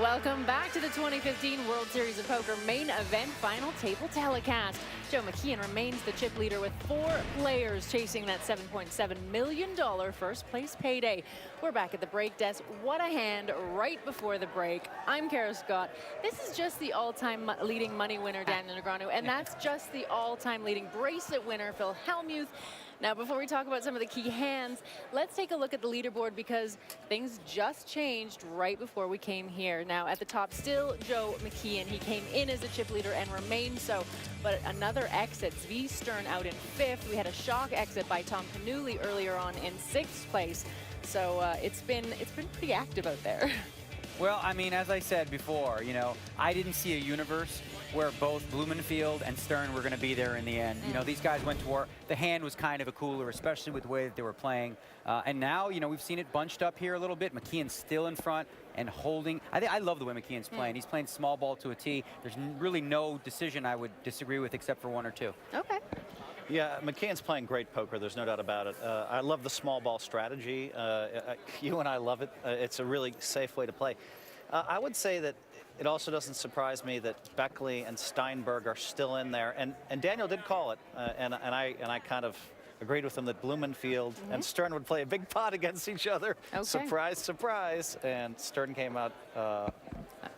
Welcome back to the 2015 World Series of Poker main event final table telecast. Joe McKeon remains the chip leader with 4 players chasing that $7.7 million first place payday. We're back at the break desk. What a hand right before the break. I'm Kara Scott. This is just the all-time leading money winner, Daniel Negreanu, and that's just the all-time leading bracelet winner, Phil Hellmuth. Now, before we talk about some of the key hands, let's take a look at the leaderboard because things just changed right before we came here. Now, at the top, still Joe McKeon. He came in as a chip leader and remained so. But another exit, Zvi Stern out in 5th. We had a shock exit by Tom Canuli earlier on in 6th place. So it's been pretty active out there. Well, I mean, as I said before, you know, I didn't see a universe where both Blumenfield and Stern were going to be there in the end. You know, these guys went to war. The hand was kind of a cooler, especially with the way that they were playing. And now, you know, we've seen it bunched up here a little bit. McKeon's still in front and holding. I love the way McKeon's playing. He's playing small ball to a T. There's really no decision I would disagree with except for 1 or 2. Okay. Yeah, McKeon's playing great poker. There's no doubt about it. I love the small ball strategy. You and I love it. It's a really safe way to play. I would say that it also doesn't surprise me that Beckley and Steinberg are still in there, and Daniel did call it, and I kind of agreed with him that Blumenfield and Stern would play a big pot against each other. Okay. Surprise, surprise, and Stern came out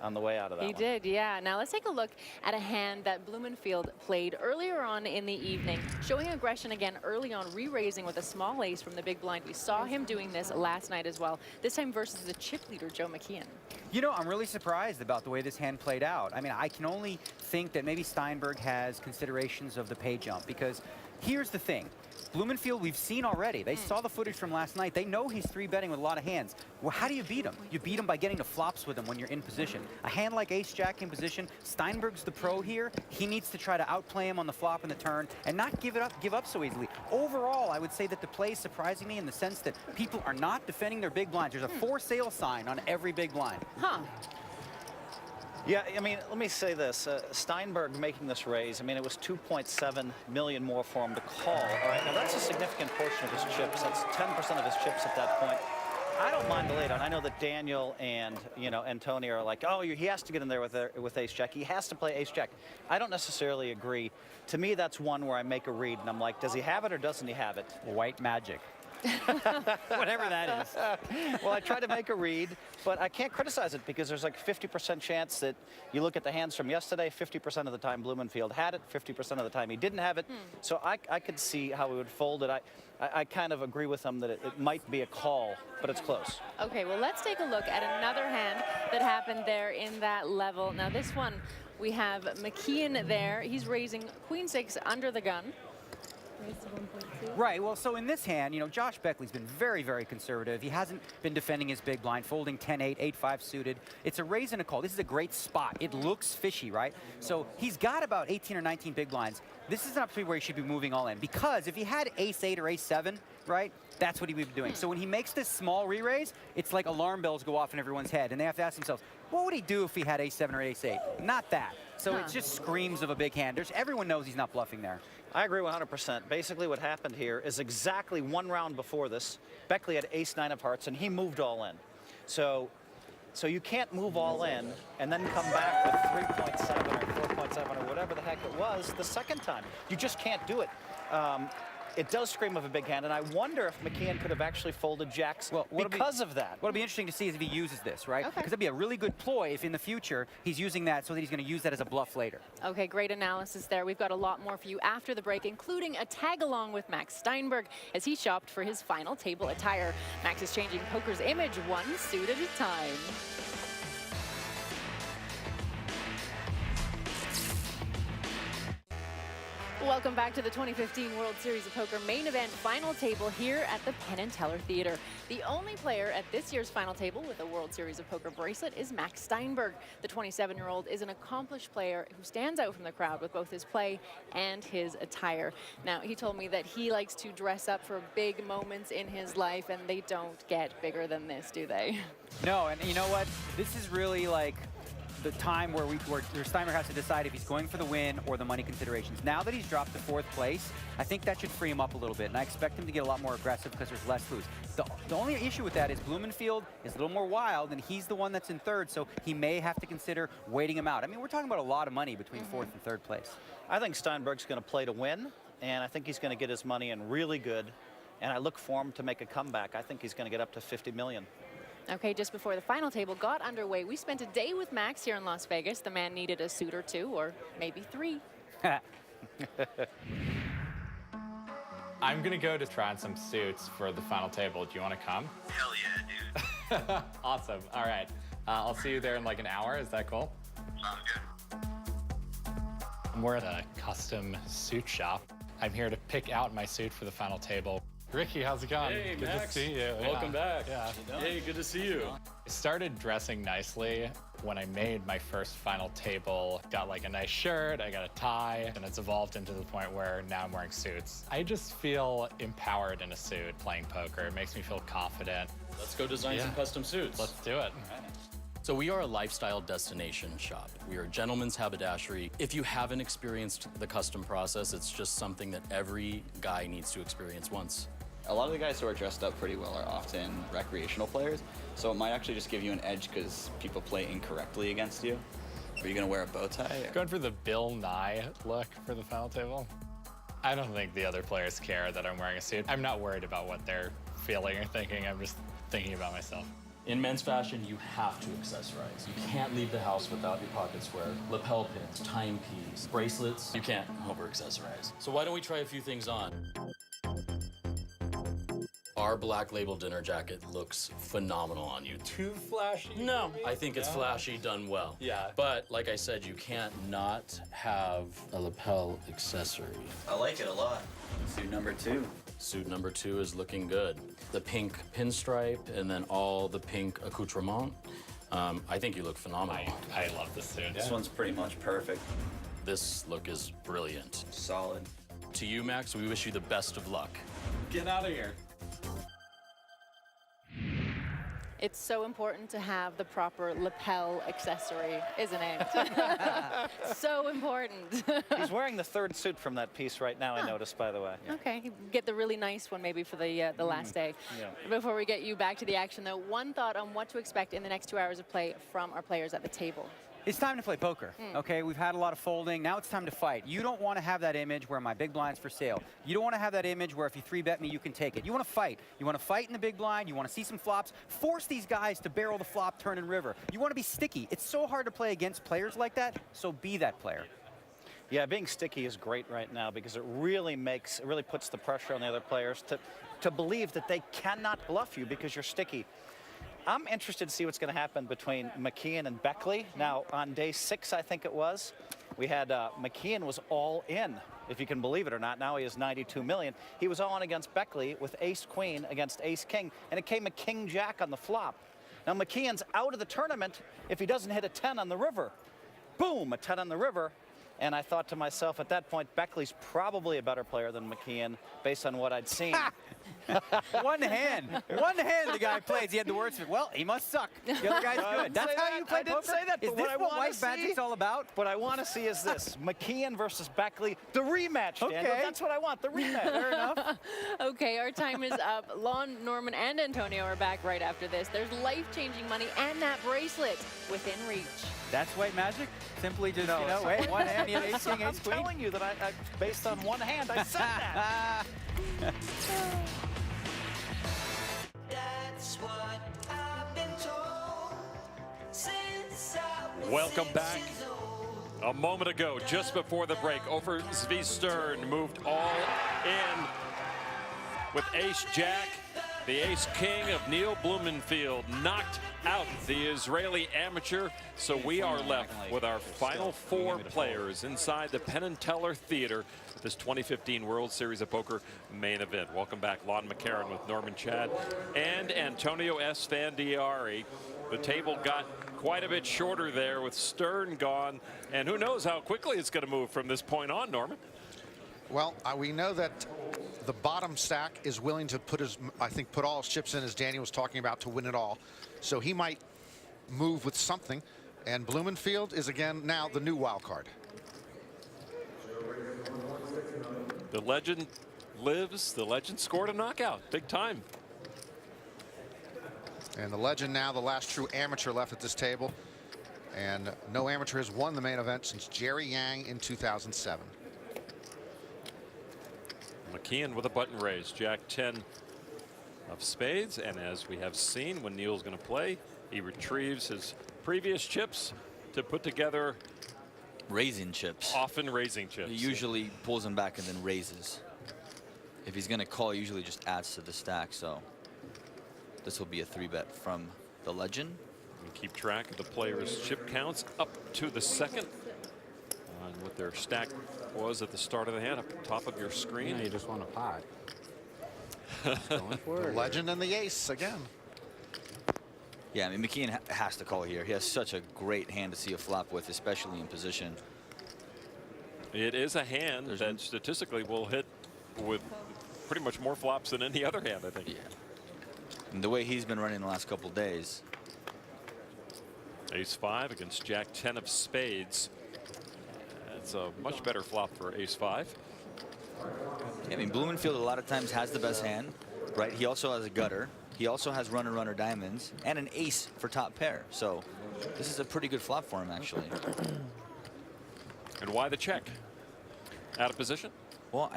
on the way out of that. He one. did, yeah. Now let's take a look at a hand that Blumenfield played earlier on in the evening, showing aggression again early on, re-raising with a small ace from the big blind. We saw him doing this last night as well, this time versus the chip leader, Joe McKeon. You know, I'm really surprised about the way this hand played out. I mean, I can only think that maybe Steinberg has considerations of the pay jump, because here's the thing. Blumenfield, we've seen already. They saw the footage from last night. They know he's 3-betting with a lot of hands. Well, how do you beat him? You beat him by getting the flops with him when you're in position. A hand like ace-jack in position, Steinberg's the pro here. He needs to try to outplay him on the flop and the turn and not give up so easily. Overall, I would say that the play is surprising me in the sense that people are not defending their big blinds. There's a for sale sign on every big blind. Huh. Yeah, I mean, let me say this. Steinberg making this raise, I mean, it was 2.7 million more for him to call. All right, now that's a significant portion of his chips. That's 10% of his chips at that point. I don't mind the lay down. I know that Daniel and, you know, and Tony are like, oh, he has to get in there with ace-jack. He has to play ace-jack. I don't necessarily agree. To me, that's one where I make a read, and I'm like, does he have it or doesn't he have it? White magic. Whatever that is. Well, I try to make a read, but I can't criticize it because there's like 50% chance that you look at the hands from yesterday, 50% of the time Blumenfield had it, 50% of the time he didn't have it. So I could see how he would fold it. I kind of agree with him that it might be a call, but it's close. Okay, well, let's take a look at another hand that happened there in that level. Now, this one, we have McKeon there. He's raising Queen-6 under the gun. Right, well, so in this hand, you know, Josh Beckley's been very, very conservative. He hasn't been defending his big blind, folding 10-8, 8-5 suited. It's a raise and a call. This is a great spot. It looks fishy, right? So he's got about 18 or 19 big blinds. This is an opportunity where he should be moving all in, because if he had ace-8 or ace-7, right, that's what he would be doing. So when he makes this small re-raise, it's like alarm bells go off in everyone's head, and they have to ask themselves, what would he do if he had ace-7 or ace-8? Not that. So it just screams of a big hand. Everyone knows he's not bluffing there. I agree 100%. Basically what happened here is exactly one round before this, Beckley had ace-9 of hearts, and he moved all in. So you can't move all in and then come back with 3.7 or 4.7 or whatever the heck it was the second time. You just can't do it. It does scream of a big hand, and I wonder if McKeon could have actually folded jacks because of that. What'll be interesting to see is if he uses this, right? Okay. Because it'd be a really good ploy if in the future he's using that so that he's going to use that as a bluff later. Okay, great analysis there. We've got a lot more for you after the break, including a tag-along with Max Steinberg as he shopped for his final table attire. Max is changing poker's image one suit at a time. Welcome back to the 2015 World Series of Poker main event final table here at the Penn and Teller Theater. The only player at this year's final table with a World Series of Poker bracelet is Max Steinberg. The 27-year-old is an accomplished player who stands out from the crowd with both his play and his attire. Now, he told me that he likes to dress up for big moments in his life, and they don't get bigger than this, do they? No, and you know what? This is really like the time where Steinberg has to decide if he's going for the win or the money considerations. Now that he's dropped to 4th place, I think that should free him up a little bit, and I expect him to get a lot more aggressive because there's less boost. The only issue with that is Blumenfield is a little more wild, and he's the one that's in 3rd, so he may have to consider waiting him out. I mean, we're talking about a lot of money between 4th and 3rd place. I think Steinberg's going to play to win, and I think he's going to get his money in really good, and I look for him to make a comeback. I think he's going to get up to 50 million. Okay, just before the final table got underway, we spent a day with Max here in Las Vegas. The man needed a suit or 2, or maybe 3. I'm gonna go to try on some suits for the final table. Do you want to come? Hell yeah, dude. Awesome. All right. I'll see you there in like an hour. Is that cool? Sounds good. We're at a custom suit shop. I'm here to pick out my suit for the final table. Ricky, how's it going? Hey, good Max. to see you. Welcome back. Yeah. Hey, good to see you. I started dressing nicely when I made my first final table. Got like a nice shirt, I got a tie, and it's evolved into the point where now I'm wearing suits. I just feel empowered in a suit playing poker. It makes me feel confident. Let's go design some custom suits. Let's do it. So we are a lifestyle destination shop. We are a gentleman's haberdashery. If you haven't experienced the custom process, it's just something that every guy needs to experience once. A lot of the guys who are dressed up pretty well are often recreational players, so it might actually just give you an edge because people play incorrectly against you. Are you gonna wear a bow tie? Or? Going for the Bill Nye look for the final table. I don't think the other players care that I'm wearing a suit. I'm not worried about what they're feeling or thinking. I'm just thinking about myself. In men's fashion, you have to accessorize. You can't leave the house without your pocket square, lapel pins, timepiece, bracelets. You can't over-accessorize. So why don't we try a few things on? Our Black Label dinner jacket looks phenomenal on you. Too flashy? No, I think it's flashy done well. Yeah. But like I said, you can't not have a lapel accessory. I like it a lot. Suit number 2. Suit number 2 is looking good. The pink pinstripe and then all the pink accoutrement. I think you look phenomenal. I love this suit. This one's pretty much perfect. This look is brilliant. Solid. To you, Max, we wish you the best of luck. Get out of here. It's so important to have the proper lapel accessory, isn't it? So important. He's wearing the 3rd suit from that piece right now, I noticed, by the way. Okay, get the really nice one maybe for the last day. Yeah. Before we get you back to the action, though, one thought on what to expect in the next 2 hours of play from our players at the table. It's time to play poker, okay? We've had a lot of folding. Now it's time to fight. You don't want to have that image where my big blind's for sale. You don't want to have that image where if you 3-bet me, you can take it. You want to fight. You want to fight in the big blind. You want to see some flops. Force these guys to barrel the flop, turn, and river. You want to be sticky. It's so hard to play against players like that, so be that player. Yeah, being sticky is great right now because it really puts the pressure on the other players to believe that they cannot bluff you because you're sticky. I'm interested to see what's going to happen between McKeon and Beckley. Now, on day 6, I think it was, we had McKeon was all in, if you can believe it or not. Now he has 92 million. He was all in against Beckley with ace-queen against ace-king, and it came a king-jack on the flop. Now, McKeon's out of the tournament if he doesn't hit a 10 on the river. Boom, a 10 on the river. And I thought to myself, at that point, Beckley's probably a better player than McKeon based on what I'd seen. One hand the guy plays. He had the words, well, he must suck. The other guy's good. That's how you play poker? I didn't say that, Is but this what I what want white to see, magic's all about? what I want to see is this, McKeon versus Beckley, the rematch, Daniel. Okay. That's what I want, the rematch. Fair enough. Okay, our time is up. Lon, Norman, and Antonio are back right after this. There's life-changing money and that bracelet within reach. That's white magic? Simply just, wait, one hand, you have ace, king, I'm ace, queen. telling you that I based on one hand, I said that. That's what I've been told since I was Welcome 6 back. years old. A moment ago, just before the break, over Zvi Stern moved all in with ace-jack. The ace-king of Neil Blumenfield knocked out the Israeli amateur. So we are left with our final 4 players inside the Penn and Teller Theater at this 2015 World Series of Poker main event. Welcome back, Lon McCarron with Norman Chad and Antonio S. Fandiari. The table got quite a bit shorter there with Stern gone. And who knows how quickly it's going to move from this point on, Norman. Well, we know that the bottom stack is willing to put put all his chips in, as Daniel was talking about, to win it all. So he might move with something. And Blumenfield is again now the new wild card. The legend lives. The legend scored a knockout. Big time. And the legend now the last true amateur left at this table. And no amateur has won the main event since Jerry Yang in 2007. McKeon with a button raise. Jack 10 of spades. And as we have seen, when Neil's going to play, he retrieves his previous chips to put together Raising chips. often raising chips. He usually pulls them back and then raises. If he's going to call, he usually just adds to the stack. So this will be a 3-bet from the legend. We keep track of the players' chip counts up to the second on what their stack was at the start of the hand up top of your screen. Yeah, you just want a pot. The legend and the ace again. Yeah, I mean, McKeon has to call here. He has such a great hand to see a flop with, especially in position. It is a hand that statistically will hit with pretty much more flops than any other hand, I think. Yeah. And the way he's been running the last couple days. Ace 5 against Jack 10 of spades. That's a much better flop for Ace 5. Yeah, I mean, Blumenfield a lot of times has the best hand, right? He also has a gutter. He also has runner diamonds and an ace for top pair. So this is a pretty good flop for him, actually. And why the check? Out of position? Well,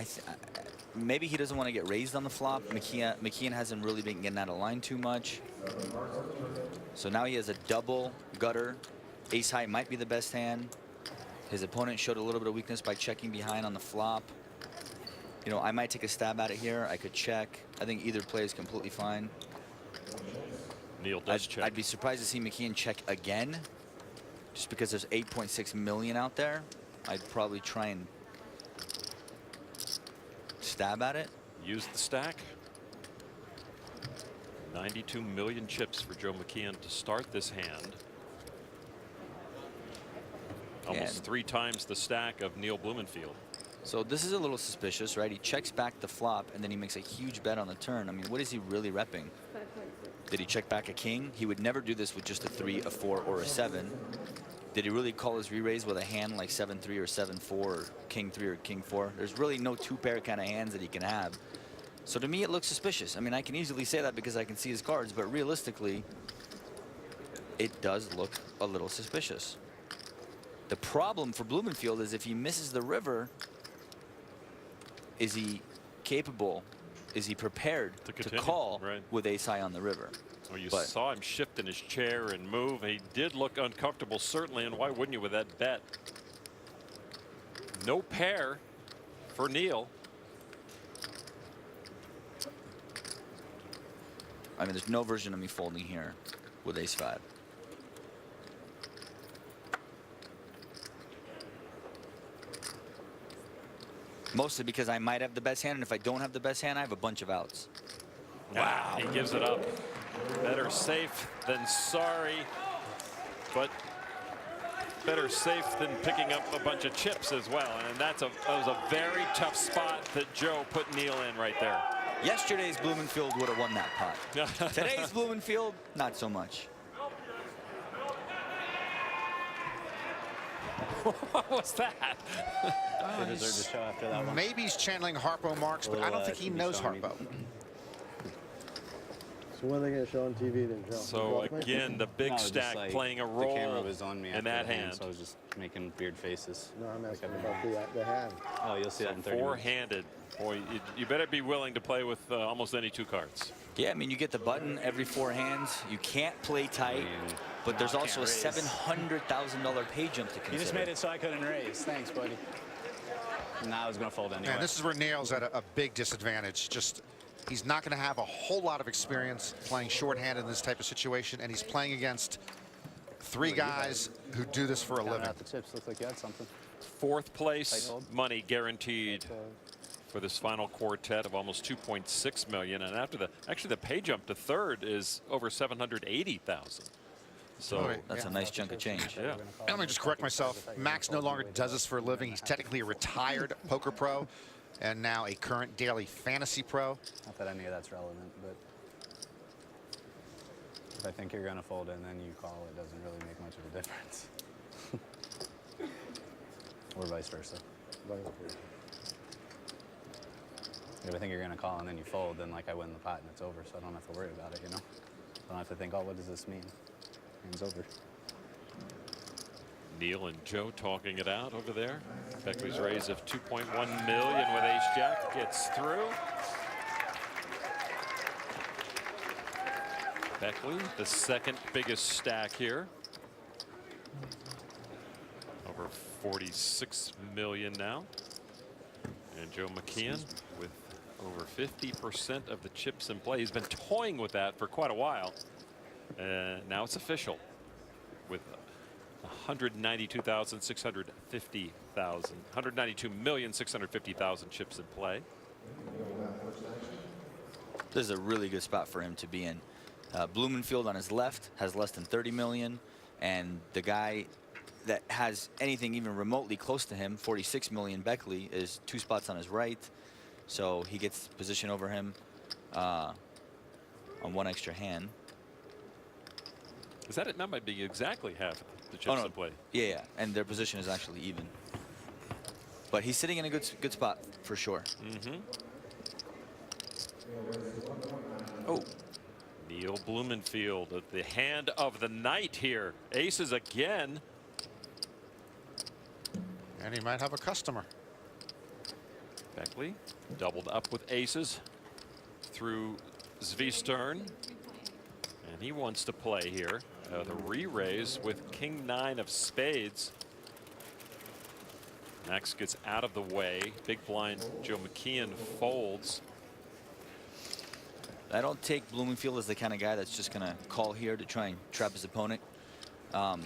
maybe he doesn't want to get raised on the flop. McKeon hasn't really been getting out of line too much. So now he has a double gutter. Ace high might be the best hand. His opponent showed a little bit of weakness by checking behind on the flop. You know, I might take a stab at it here. I could check. I think either play is completely fine. Neil does check. I'd be surprised to see McKeon check again, just because there's 8.6 million out there. I'd probably try and stab at it. Use the stack. 92 million chips for Joe McKeon to start this hand. Almost 3 times the stack of Neil Blumenfield. So this is a little suspicious, right? He checks back the flop and then he makes a huge bet on the turn. I mean, what is he really repping? Did he check back a king? He would never do this with just a 3, a 4, or a 7. Did he really call his re-raise with a hand like 7-3 or 7-4 or king 3 or king 4? There's really no 2-pair kind of hands that he can have. So to me, it looks suspicious. I mean, I can easily say that because I can see his cards, but realistically, it does look a little suspicious. The problem for Blumenfield is if he misses the river, is he capable? Is he prepared to call with ace high on the river? Well, you saw him shift in his chair and move. He did look uncomfortable, certainly, and why wouldn't you with that bet? No pair for Neil. I mean, there's no version of me folding here with ace 5. Mostly because I might have the best hand, and if I don't have the best hand, I have a bunch of outs. Wow. He gives it up. Better safe than sorry, but better safe than picking up a bunch of chips as well. And that was a very tough spot that Joe put Neil in right there. Yesterday's Blumenfield would have won that pot. Today's Blumenfield, not so much. What was that? They deserve to show after that one. Maybe he's channeling Harpo marks, but I don't think he knows Harpo. So when are they going to show on TV then, Joe? So again, the big stack playing a role the camera was on me in that hand. So I was just making weird faces. No, I'm asking about the hand. Oh, you'll see that in 30 minutes. Four-handed. Boy, you better be willing to play with almost any 2 cards. Yeah, I mean, you get the button every 4 hands. You can't play tight, but there's also a $700,000 pay jump to consider. You just made it so I couldn't raise. Thanks, buddy. Nah, I was going to fold anyway. And this is where Neil's at a big disadvantage. Just he's not going to have a whole lot of experience playing shorthand in this type of situation, and he's playing against 3 guys who do this for a living. The chips look like you had something. 4th place money guaranteed for this final quartet of almost 2.6 million, and after the pay jump to 3rd is over 780,000. So that's a nice chunk of change. Yeah. And let me just correct myself. Max no longer does this for a living. He's technically a retired poker pro and now a current daily fantasy pro. Not that any of that's relevant, but if I think you're going to fold and then you call, it doesn't really make much of a a difference. Or vice versa. If I think you're going to call and then you fold, then like I win the pot and it's over, so I don't have to worry about it, you know? I don't have to think, oh, what does this mean? Game's over. Neil and Joe talking it out over there. Beckley's raise of 2.1 million with ace-jack gets through. Beckley, the second biggest stack here. Over 46 million now. And Joe McKeon with over 50% of the chips in play. He's been toying with that for quite a while. Now it's official with 192,650,000 chips in play. This is a really good spot for him to be in. Blumenfield on his left has less than 30 million, and the guy that has anything even remotely close to him, 46 million, Beckley, is 2 spots on his right. So he gets position over him on 1 extra hand. Is that it? That might be exactly half the chips in play. Yeah, and their position is actually even. But he's sitting in a good spot for sure. Oh, Neil Blumenfield at the hand of the night here. Aces again. And he might have a customer. Beckley doubled up with aces through Zvistern. And he wants to play here. The re-raise with king 9 of spades. Max gets out of the way. Big blind Joe McKeon folds. I don't take Blumenfield as the kind of guy that's just going to call here to try and trap his opponent. I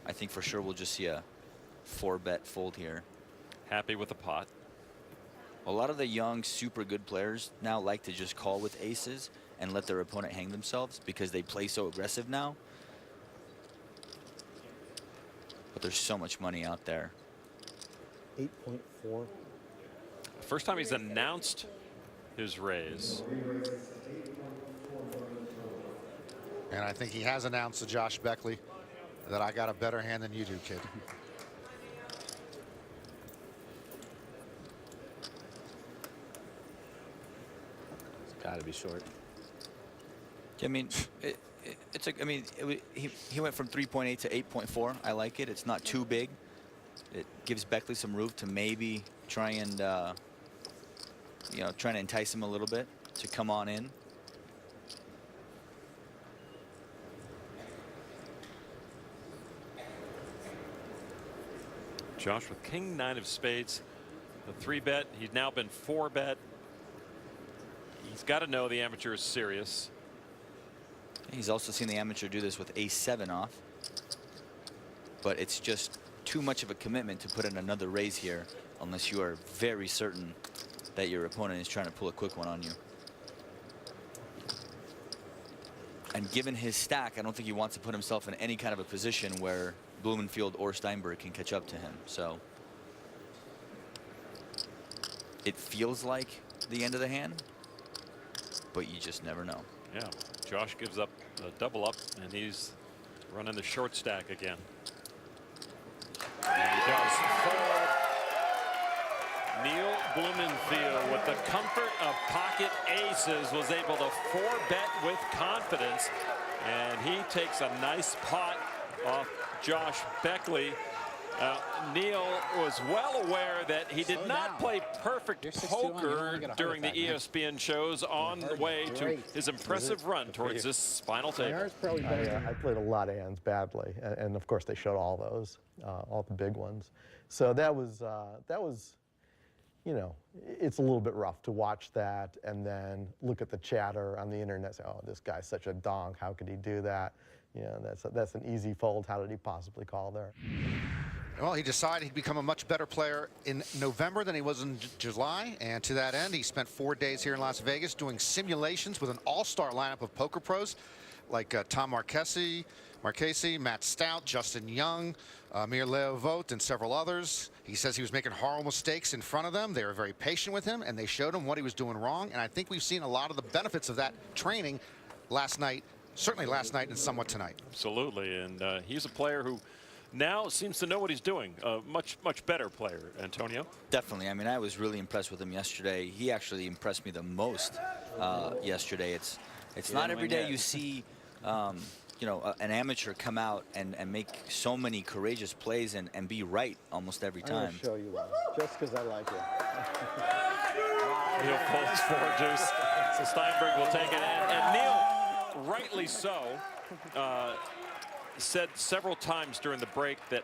think for sure we'll just see a 4-bet fold here. Happy with the pot. A lot of the young, super good players now like to just call with aces and let their opponent hang themselves because they play so aggressive now. But there's so much money out there. 8.4. First time he's announced his raise. And I think he has announced to Josh Beckley that I got a better hand than you do, kid. It's got to be short. I mean, he went from 3.8 to 8.4. I like it. It's not too big. It gives Beckley some room to maybe try and, trying to entice him a little bit to come on in. Josh with king 9 of spades, the 3-bet. He's now been 4-bet. He's got to know the amateur is serious. He's also seen the amateur do this with ace-7 off. But it's just too much of a commitment to put in another raise here unless you are very certain that your opponent is trying to pull a quick one on you. And given his stack, I don't think he wants to put himself in any kind of a position where Blumenfield or Steinberg can catch up to him. So it feels like the end of the hand, but you just never know. Yeah, Josh gives up a double up, and he's running the short stack again. And he does fold. Neil Blumenfield, with the comfort of pocket aces, was able to 4-bet with confidence, and he takes a nice pot off Josh Beckley. Neil was well aware that he did not play perfect poker during the ESPN shows on the way to his impressive run towards this final table. I played a lot of hands badly, and of course they showed all those, all the big ones. So that was, you know, it's a little bit rough to watch that and then look at the chatter on the internet. Say, oh, this guy's such a donk. How could he do that? You know, that's an easy fold. How did he possibly call there? Well, he decided he'd become a much better player in November than he was in July, and to that end, he spent 4 days here in Las Vegas doing simulations with an all-star lineup of poker pros like Tom Marchese, Matt Stout, Justin Young, Amir Leovote, and several others. He says he was making horrible mistakes in front of them. They were very patient with him, and they showed him what he was doing wrong, and I think we've seen a lot of the benefits of that training last night Certainly last night and somewhat tonight. Absolutely, and he's a player who now seems to know what he's doing. A much better player, Antonio. Definitely. I mean, I was really impressed with him yesterday. He actually impressed me the most yesterday. It's not every day you see, you know, an amateur come out and make so many courageous plays and be right almost every time. I'm going to show you one, just because I like it. Neil folds forward deuce, so Steinberg will take it, and Neil, rightly so, said several times during the break that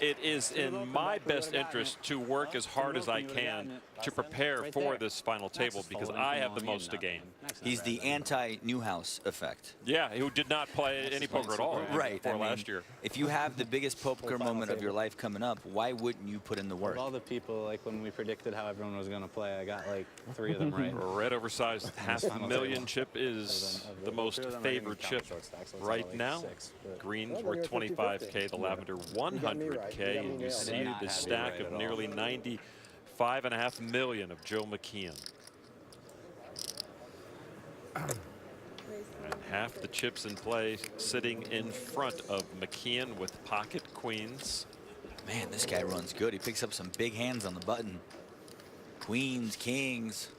it is in my best interest to work as hard as I can to prepare for this final table because I have the most to gain. He's the anti-Newhouse effect. Yeah, who did not play any poker at all right before last year. If you have the biggest poker moment of your life coming up, why wouldn't you put in the work? Of all the people, like when we predicted how everyone was going to play, I got like 3 of them right. Red oversized $500,000 chip is the most favored chip right now. Green's worth 25K, the lavender 100K, and you see the stack of nearly 95.5 million of Joe McKeon. And half the chips in play sitting in front of McKeon with pocket queens. Man, this guy runs good. He picks up some big hands on the button. Queens, kings.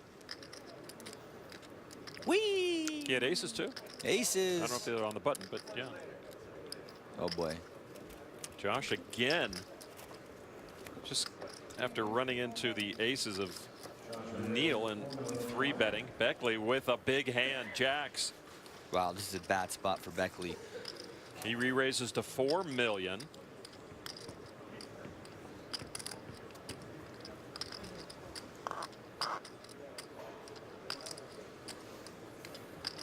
Whee! He had aces too. Aces. I don't know if they were on the button, but yeah. Oh boy. Josh again, just after running into the aces of Neil and 3-betting. Beckley with a big hand, jacks. Wow, this is a bad spot for Beckley. He re-raises to 4 million.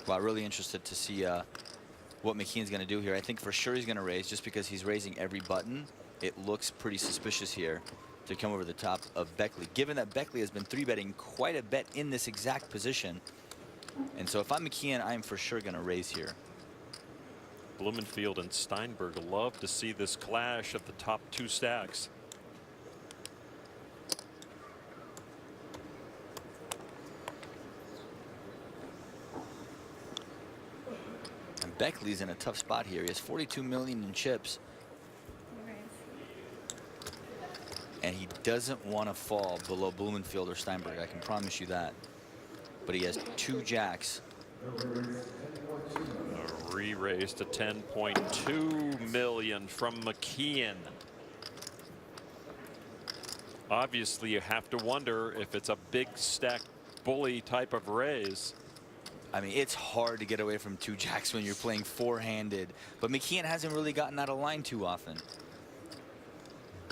Wow, really interested to see what McKeon's going to do here. I think for sure he's going to raise just because he's raising every button. It looks pretty suspicious here to come over the top of Beckley, given that Beckley has been 3-betting quite a bit in this exact position. And so if I'm McKeon, I'm for sure going to raise here. Blumenfield and Steinberg love to see this clash of the top 2 stacks. And Beckley's in a tough spot here. He has 42 million in chips. And he doesn't want to fall below Blumenfield or Steinberg. I can promise you that. But he has 2 jacks. A re-raise to 10.2 million from McKeon. Obviously, you have to wonder if it's a big stack bully type of raise. I mean, it's hard to get away from 2 jacks when you're playing 4-handed. But McKeon hasn't really gotten out of line too often.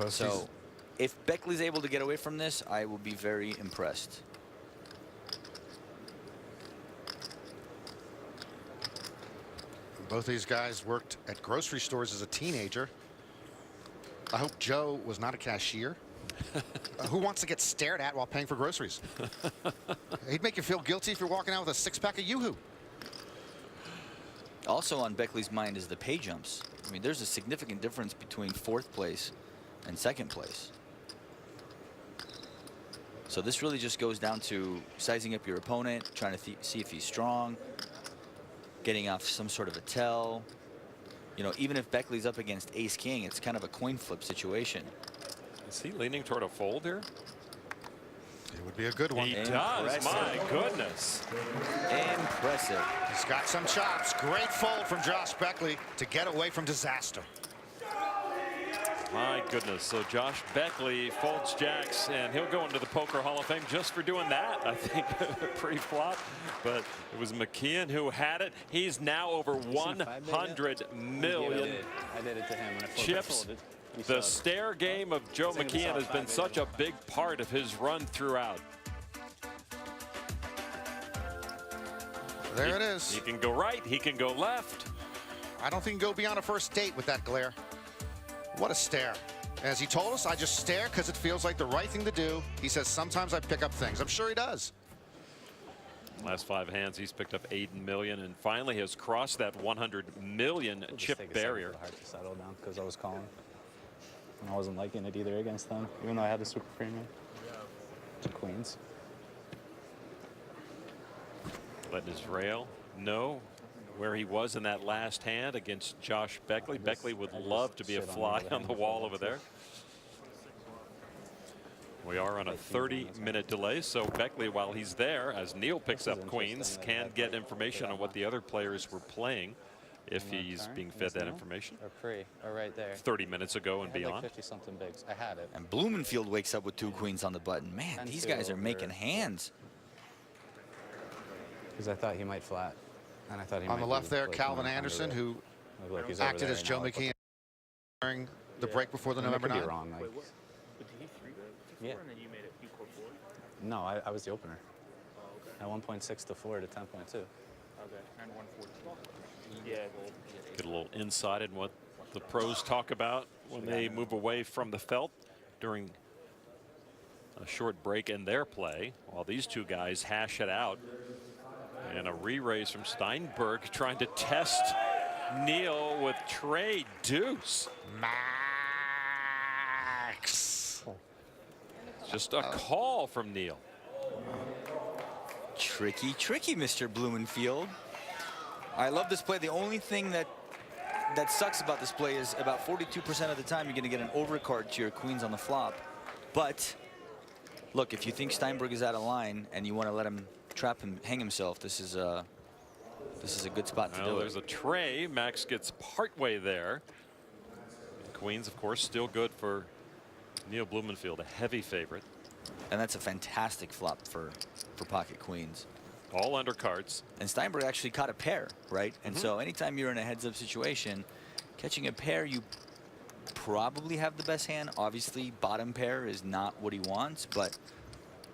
So if Beckley's able to get away from this, I will be very impressed. Both these guys worked at grocery stores as a teenager. I hope Joe was not a cashier. Who wants to get stared at while paying for groceries? He'd make you feel guilty if you're walking out with a 6-pack of Yoo-Hoo. Also on Beckley's mind is the pay jumps. I mean, there's a significant difference between 4th place and 2nd place. So this really just goes down to sizing up your opponent, trying to see if he's strong, getting off some sort of a tell. You know, even if Beckley's up against ace king, it's kind of a coin flip situation. Is he leaning toward a fold here? It would be a good one. He does. My goodness. Impressive. He's got some chops. Great fold from Josh Beckley to get away from disaster. My goodness. So Josh Beckley folds jacks, and he'll go into the Poker Hall of Fame just for doing that, I think, pre-flop. But it was McKeon who had it. He's now over 100 million I did it to him when I chips. The stair game of Joe McKeon has been such a big part of his run throughout. There it is. He can go right. He can go left. I don't think he can go beyond a first date with that glare. What a stare. As he told us, I just stare because it feels like the right thing to do. He says sometimes I pick up things. I'm sure he does. Last 5 hands, he's picked up 8 million and finally has crossed that 100 million chip barrier. Hard to settle down because I was calling. And I wasn't liking it either against them, even though I had the super premium. To queens. Letting his rail. No. where he was in that last hand against Josh Beckley. Beckley would love to be a fly on the wall over there. We are on a 30-minute delay, so Beckley, while he's there, as Neil picks up queens, can get information on what the other players were playing if he's being fed that information. Or pre, or right there. 30 minutes ago and beyond. Like 50-something bigs. I had it. And Blumenfield wakes up with 2 queens on the button. Man, these guys are making hands. Because I thought he might flat. And I thought he On might the left be, there, like, Calvin more Anderson, under who it. Like he's over acted there as right Joe now. McKeon during the break before the I mean, November I could 9. be wrong. Like, But did he 3-bet Yeah. and then you made it equal 4? no, I was the opener. At 1.6 to 4 to 10.2. Okay, and 114. Yeah, well, Get a little insight in what the pros talk about when they move away from the felt during a short break in their play, while these two guys hash it out. And a re-raise from Steinberg trying to test Neil with Trey Deuce. Max. Just a call from Neil. Tricky, tricky, Mr. Blumenfield. I love this play. The only thing that sucks about this play is about 42% of the time you're going to get an overcard to your queens on the flop. But look, if you think Steinberg is out of line and you want to let him trap him, hang himself, this is a good spot to do it. There's a tray. Max gets partway there. Queens, of course, still good for Neil Blumenfield, a heavy favorite. And that's a fantastic flop for pocket queens. All undercards. And Steinberg actually caught a pair, right? And so anytime you're in a heads-up situation, catching a pair, you probably have the best hand. Obviously, bottom pair is not what he wants, but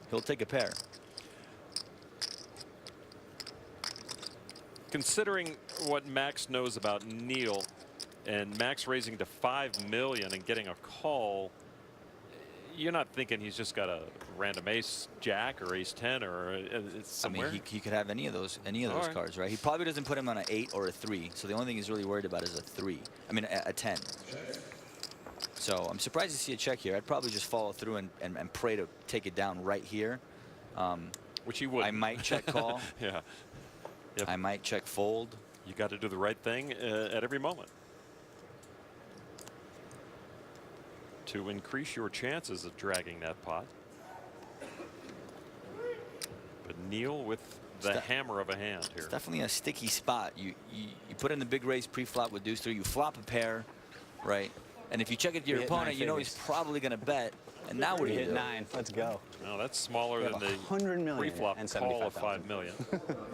he'll take a pair. Considering what Max knows about Neil, and Max raising to $5 million and getting a call, you're not thinking he's just got a random ace jack or ace 10 or it's somewhere. I mean, he could have any of those right. cards, right? He probably doesn't put him on an 8 or a 3. So the only thing he's really worried about is a 3. I mean, a 10. So I'm surprised to see a check here. I'd probably just follow through and pray to take it down right here. Which he would. I might check call. Yeah. Yep. I might check fold. You got to do the right thing at every moment to increase your chances of dragging that pot. But Neil with the hammer of a hand here. It's definitely a sticky spot. You put in the big raise pre-flop with deuce 3. You flop a pair, right? And if you check it to your opponent, you know he's probably going to bet. And now what do you hit do? 9. Let's go. No, that's smaller than the 100 million pre-flop and call of 75,000. $5 million.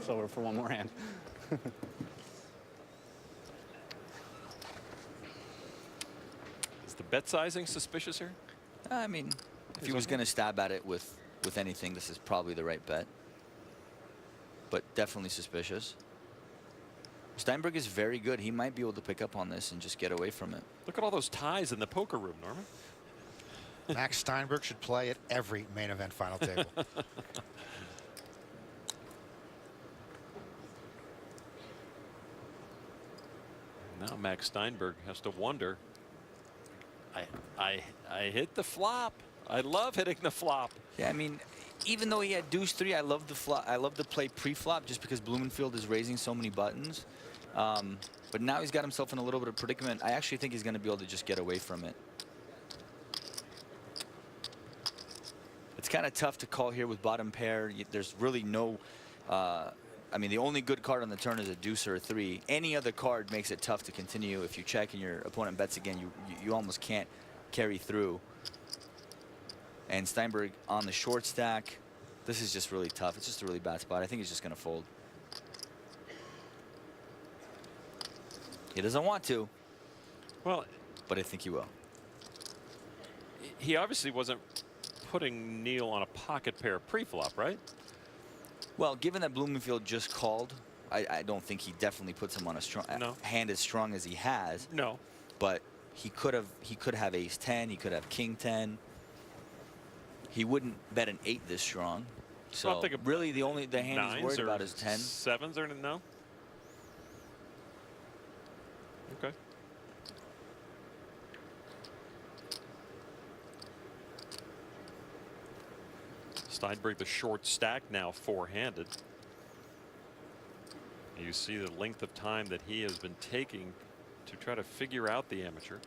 So we're for one more hand. Is the bet sizing suspicious here? I mean, if he was going to stab at it with anything, this is probably the right bet. But definitely suspicious. Steinberg is very good. He might be able to pick up on this and just get away from it. Look at all those ties in the poker room, Norman. Max Steinberg should play at every main event final table. Now Max Steinberg has to wonder. I hit the flop. I love hitting the flop. Yeah, I mean, even though he had deuce 3, I love the flop. I love the play pre-flop just because Blumenfield is raising so many buttons. But now he's got himself in a little bit of predicament. I actually think he's going to be able to just get away from it. It's kind of tough to call here with bottom pair. There's really no. I mean, the only good card on the turn is a deuce or a 3. Any other card makes it tough to continue. If you check and your opponent bets again, you almost can't carry through. And Steinberg on the short stack. This is just really tough. It's just a really bad spot. I think he's just going to fold. He doesn't want to. Well, but I think he will. He obviously wasn't putting Neil on a pocket pair pre-flop, right? Well, given that Blumenfield just called, I don't think he definitely puts him on a strong hand as strong as he has. No. But he could have ace 10. He could have king 10. He wouldn't bet an 8 this strong. So really, the hand he's worried about is 10. 7s or no? Okay. Steinberg, the short stack now, 4-handed. You see the length of time that he has been taking to try to figure out the amateur.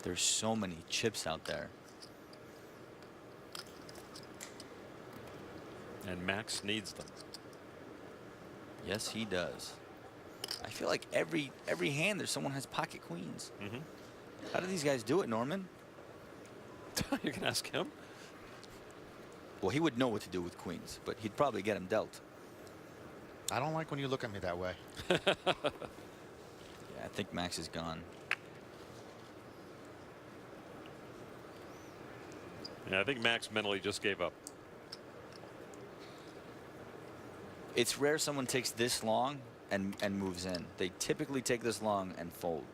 There's so many chips out there. And Max needs them. Yes, he does. I feel like every hand there's someone has pocket queens. How do these guys do it, Norman? You can ask him. Well, he would know what to do with queens, but he'd probably get them dealt. I don't like when you look at me that way. Yeah, I think Max is gone. Yeah, I think Max mentally just gave up. It's rare someone takes this long and moves in. They typically take this long and fold.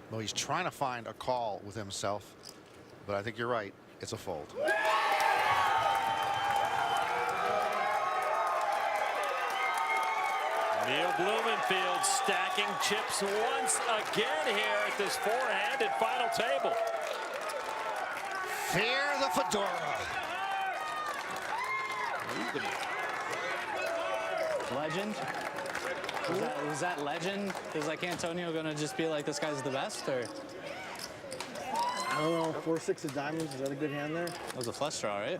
Well, he's trying to find a call with himself, but I think you're right. It's a fold. Neil Blumenfield stacking chips once again here at this four-handed final table. Fear the fedora. Legend? Was that legend? Is like Antonio gonna just be like, this guy's the best, or? I don't know, 4-6 of diamonds, is that a good hand there? That was a flush draw, right?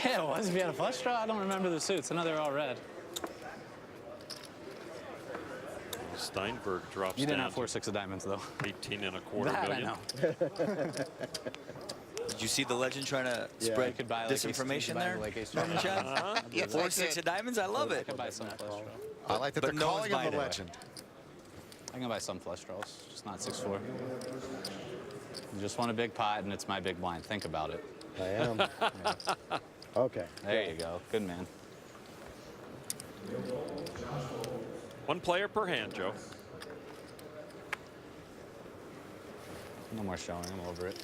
Yeah, it was. If you had a flush draw, I don't remember the suits. I know they're all red. Steinberg drops You didn't down have 4-6 of diamonds, though. 18.25 That million. I know. Did you see the legend trying to Yeah, spread you could buy, like, disinformation ace- there? like ace- Norman Chad? Yes, 4-6 of diamonds, I love I it. can buy some flush draws. I like that But they're no calling one's him the buying it. legend. I can buy some flush draws, just not 6-4. You just want a big pot, and it's my big blind. Think about it. I am. Okay. There you go. Good man. One player per hand, Joe. No more showing. I'm over it.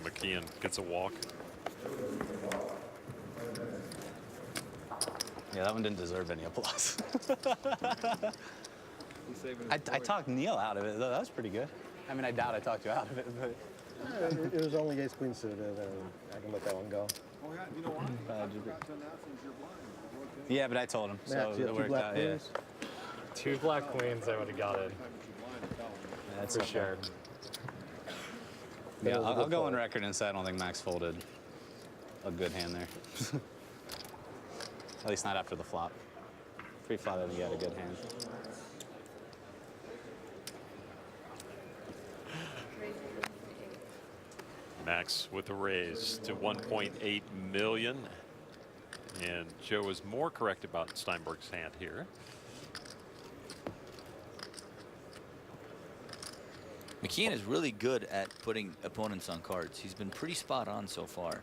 McKeon gets a walk. Yeah, that one didn't deserve any applause. I talked Neil out of it, though. That was pretty good. I mean, I doubt I talked you out of it, but... It was only ace queen suited, and I can let that one go. Oh, yeah, you know why? Yeah, but I told him, so Max, you it have two worked black out. Yeah. queens? 2 black queens, I would have got it. That's For okay. sure. Yeah, That was a I'll good go fold. on record and say I don't think Max folded a good hand there. At least not after the flop. Pre-flop, I think he had a good hand. Max with a raise to 1.8 million. And Joe is more correct about Steinberg's hand here. McKeon is really good at putting opponents on cards. He's been pretty spot on so far.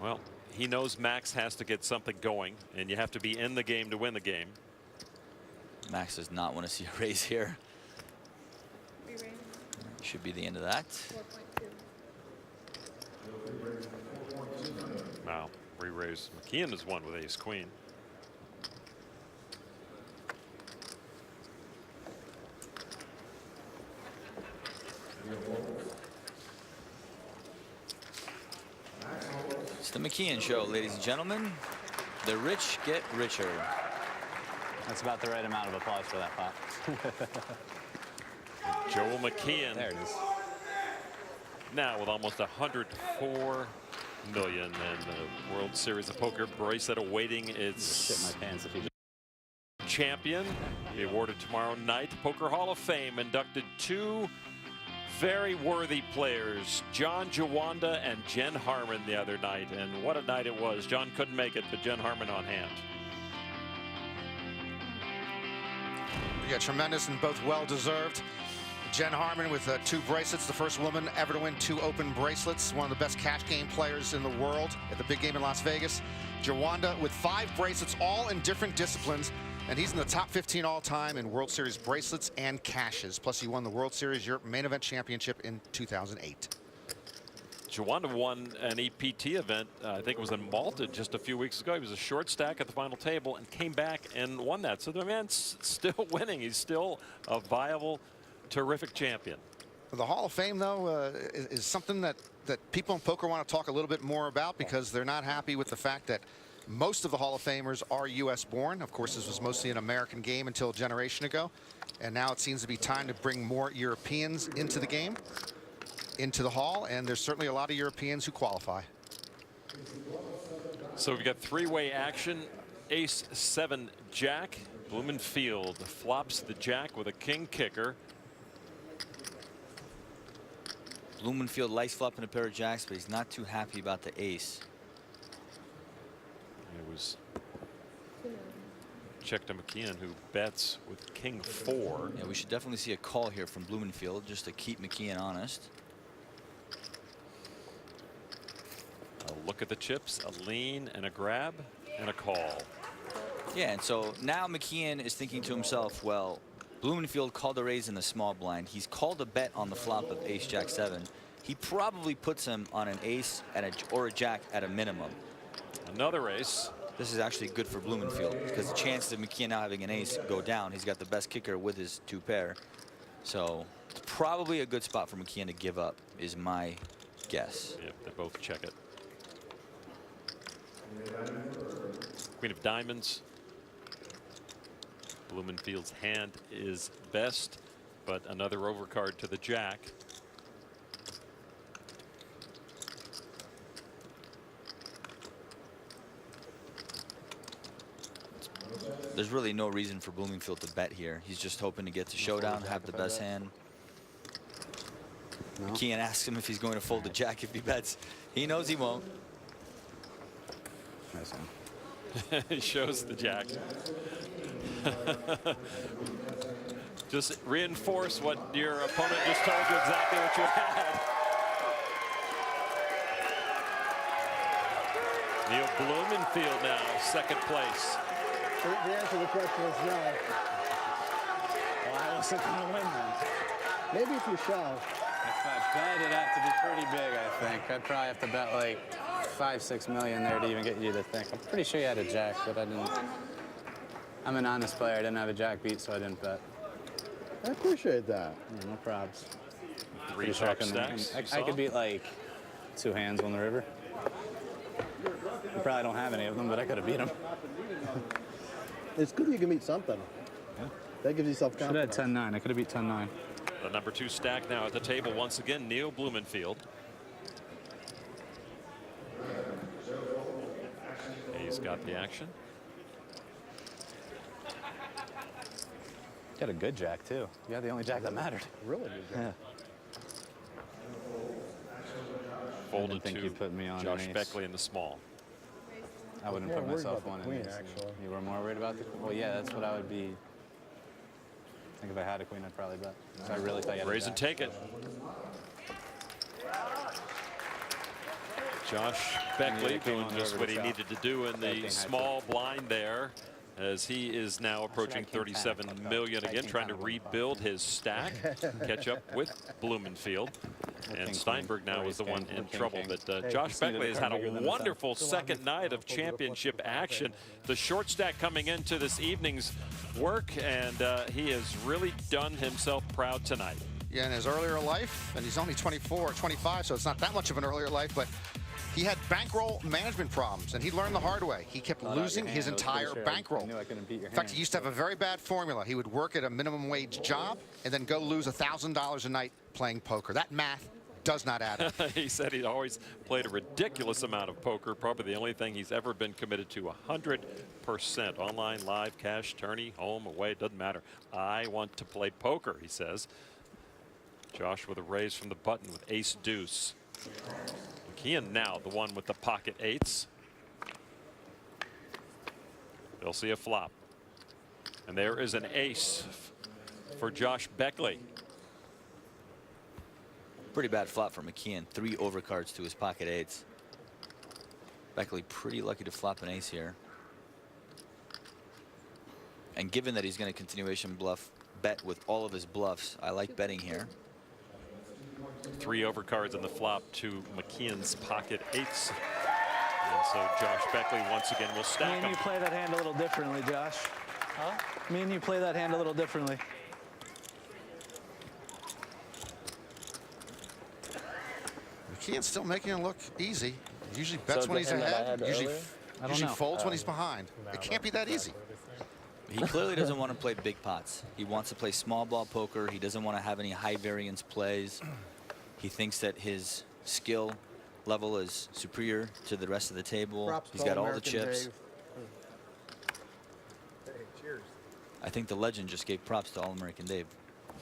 Well, he knows Max has to get something going, and you have to be in the game to win the game. Max does not want to see a raise here. Should be the end of that. Wow, re-raise. McKeon is one with ace queen. It's the McKeon Show, ladies and gentlemen. The rich get richer. That's about the right amount of applause for that pot. Joel McKeon. There it is. Now with almost 104 million and the World Series of Poker bracelet awaiting its Shit my pants if you champion. Be awarded tomorrow night. Poker Hall of Fame inducted 2 very worthy players, John Jawanda and Jen Harmon, the other night. And what a night it was. John couldn't make it, but Jen Harmon on hand. Yeah, tremendous and both well-deserved. Jen Harmon with 2 bracelets, the first woman ever to win 2 open bracelets, one of the best cash game players in the world at the big game in Las Vegas. Jawanda with 5 bracelets, all in different disciplines, and he's in the top 15 all-time in World Series bracelets and cashes. Plus, he won the World Series Europe Main Event Championship in 2008. Jawanda won an EPT event, I think it was in Malta just a few weeks ago. He was a short stack at the final table and came back and won that. So the man's still winning. He's still a viable, terrific champion. The Hall of Fame, though, is something that people in poker want to talk a little bit more about, because they're not happy with the fact that most of the Hall of Famers are U.S. born. Of course, this was mostly an American game until a generation ago. And now it seems to be time to bring more Europeans into the game, into the Hall. And there's certainly a lot of Europeans who qualify. So we've got three-way action. Ace 7 Jack. Blumenfield flops the Jack with a king kicker. Blumenfield likes flopping a pair of jacks, but he's not too happy about the ace. It was check to McKeon, who bets with king 4. Yeah, we should definitely see a call here from Blumenfield just to keep McKeon honest. A look at the chips, a lean and a grab and a call. Yeah, and so now McKeon is thinking to himself, well, Blumenfield called a raise in the small blind. He's called a bet on the flop of ace jack 7. He probably puts him on an ace or a jack at a minimum. Another ace. This is actually good for Blumenfield, because the chances of McKeon now having an ace go down. He's got the best kicker with his 2 pair. So it's probably a good spot for McKeon to give up, is my guess. Yep, they both check it. Queen of diamonds. Blumenfield's hand is best, but another overcard to the jack. There's really no reason for Blumenfield to bet here. He's just hoping to get to showdown, have the best hand. No. McKeon asks him if he's going to fold the jack if he bets. He knows he won't. Nice one. He shows the jack. Just reinforce what your opponent just told you, exactly what you had. Neil Blumenfield now, 2nd place. The answer to the question is no. Well, I wasn't going to win then. Maybe if you shove. If I bet, it'd have to be pretty big, I think. I'd probably have to bet like 5-6 million there to even get you to think. I'm pretty sure you had a jack, but I didn't. I'm an honest player. I didn't have a jack beat, so I didn't bet. I appreciate that. Yeah, no probs. 3 jack stacks. I could beat like 2 hands on the river. I probably don't have any of them, but I could have beat them. It's good you can beat something. Yeah. That gives you self-confidence. Should have had 10-9. I could have beat 10-9. The number 2 stack now at the table once again, Neil Blumenfield. He's got the action. Got a good jack too. You had the only jack that mattered. Really good jack. Yeah. Folded think to you'd put me on Josh an ace. Beckley in the small. I wouldn't More put worried myself about on the an queen, ace. actually. You were more worried about the queen? Well, yeah, that's what I would be. I think if I had a queen, I'd probably bet. So I really thought you had a Raise and jack. take it. Josh Beckley doing just what he needed to do in the small blind there, as he is now approaching 37 million again, trying to rebuild his stack, catch up with Blumenfield. And Steinberg now is the one in trouble. But Josh Beckley has had a wonderful second night of championship action. The short stack coming into this evening's work, and he has really done himself proud tonight. Yeah, in his earlier life, and he's only 24 or 25, so it's not that much of an earlier life, but he had bankroll management problems, and he learned the hard way. He kept losing his entire bankroll. In fact, he used to have a very bad formula. He would work at a minimum wage job and then go lose $1,000 a night playing poker. That math does not add up. He said he'd always played a ridiculous amount of poker, probably the only thing he's ever been committed to 100%. Online, live, cash, tourney, home, away, doesn't matter. I want to play poker, he says. Josh with a raise from the button with ace deuce. McKeon now the one with the pocket eights. They'll see a flop. And there is an ace for Josh Beckley. Pretty bad flop for McKeon. 3 overcards to his pocket eights. Beckley pretty lucky to flop an ace here. And given that he's going to continuation bluff bet with all of his bluffs, I like betting here. 3 overcards in the flop to McKeon's pocket 8s. And so Josh Beckley once again will stack Me and them. you play that hand a little differently, Josh. Huh? Me and you play that hand a little differently. McKeon's still making it look easy. Usually bets So when he's the hand that I ahead. had Usually, earlier? I don't usually know. folds when he's behind. It can't be that easy. He clearly doesn't want to play big pots. He wants to play small ball poker. He doesn't want to have any high variance plays. He thinks that his skill level is superior to the rest of the table. Props He's to got all the All-American chips. Dave. Hey, cheers. I think the legend just gave props to All-American Dave.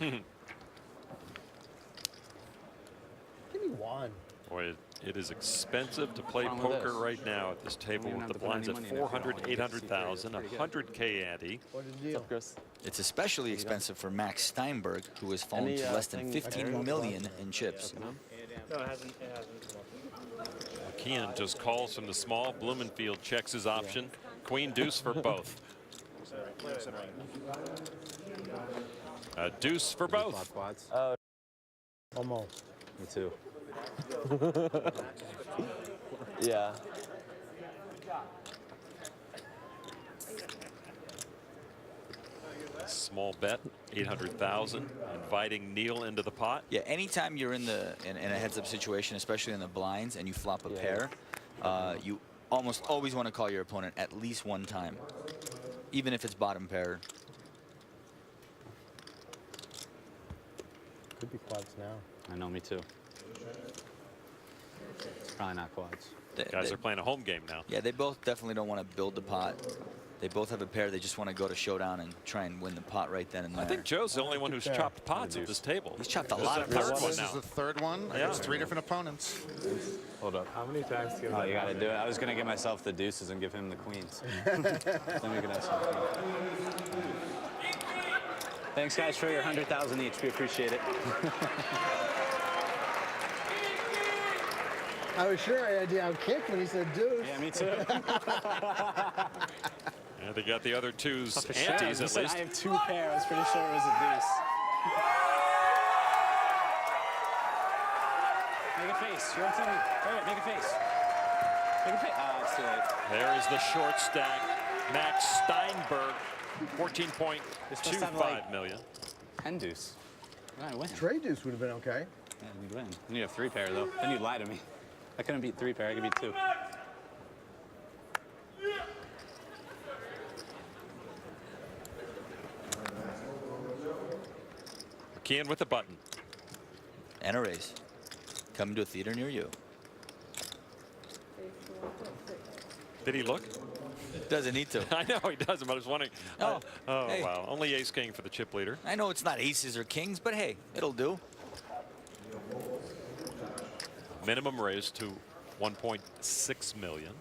Give me one. Boy, it is expensive to play What's wrong with poker this? right now at this table even with have the to put any blinds at money in it if you 400, don't. 800,000, Pretty good. 100K ante. What is the deal? It's especially expensive for Max Steinberg, who has fallen Any, to less than thing 15 million in chips. No, it hasn't. It hasn't. McKeon just calls from the small. Blumenfield checks his option. Queen deuce for both. A deuce for both. Quads. Almost. Me too. Yeah. Small bet, 800,000. Inviting Neil into the pot. Yeah, anytime you're in a heads-up situation, especially in the blinds, and you flop a pair, you almost always want to call your opponent at least one time, even if it's bottom pair. Could be quads now. I know, me too. It's probably not quads. Guys are playing a home game now. Yeah, they both definitely don't want to build the pot. They both have a pair. They just want to go to showdown and try and win the pot right then and there. I think Joe's the only one who's chopped pots at this table. He's chopped a This lot is of the third pots. one This now. is the third one Yeah. against 3 different opponents. Hold up. How many times do you Oh, you got to do it. I was going to give myself the deuces and give him the queens. Then we can have something. Thanks, guys, for your 100,000 each. We appreciate it. I was sure I had you out kicked when he said deuce. Yeah, me too. Yeah, they got the other two's For sure. antes You at said least. I have 2 pair. I was pretty sure it was a deuce. Make a face. You're on TV. All right, make a face. Make a face. Oh, it's too late. There is the short stack. Max Steinberg, You're supposed to have, 14.25 like, million. 10 deuce. Then I win. Trade deuce would have been okay. Yeah, you'd win. Then you'd have 3 pair, though. Then you'd lie to me. I couldn't beat 3 pair. I could beat 2. McKeon with the button. And a raise. Coming to a theater near you. Did he look? Doesn't need to. I know he doesn't, but I was wondering. Oh, Oh, hey. wow. Only ace king for the chip leader. I know it's not aces or kings, but hey, it'll do. Minimum raise to 1.6 million.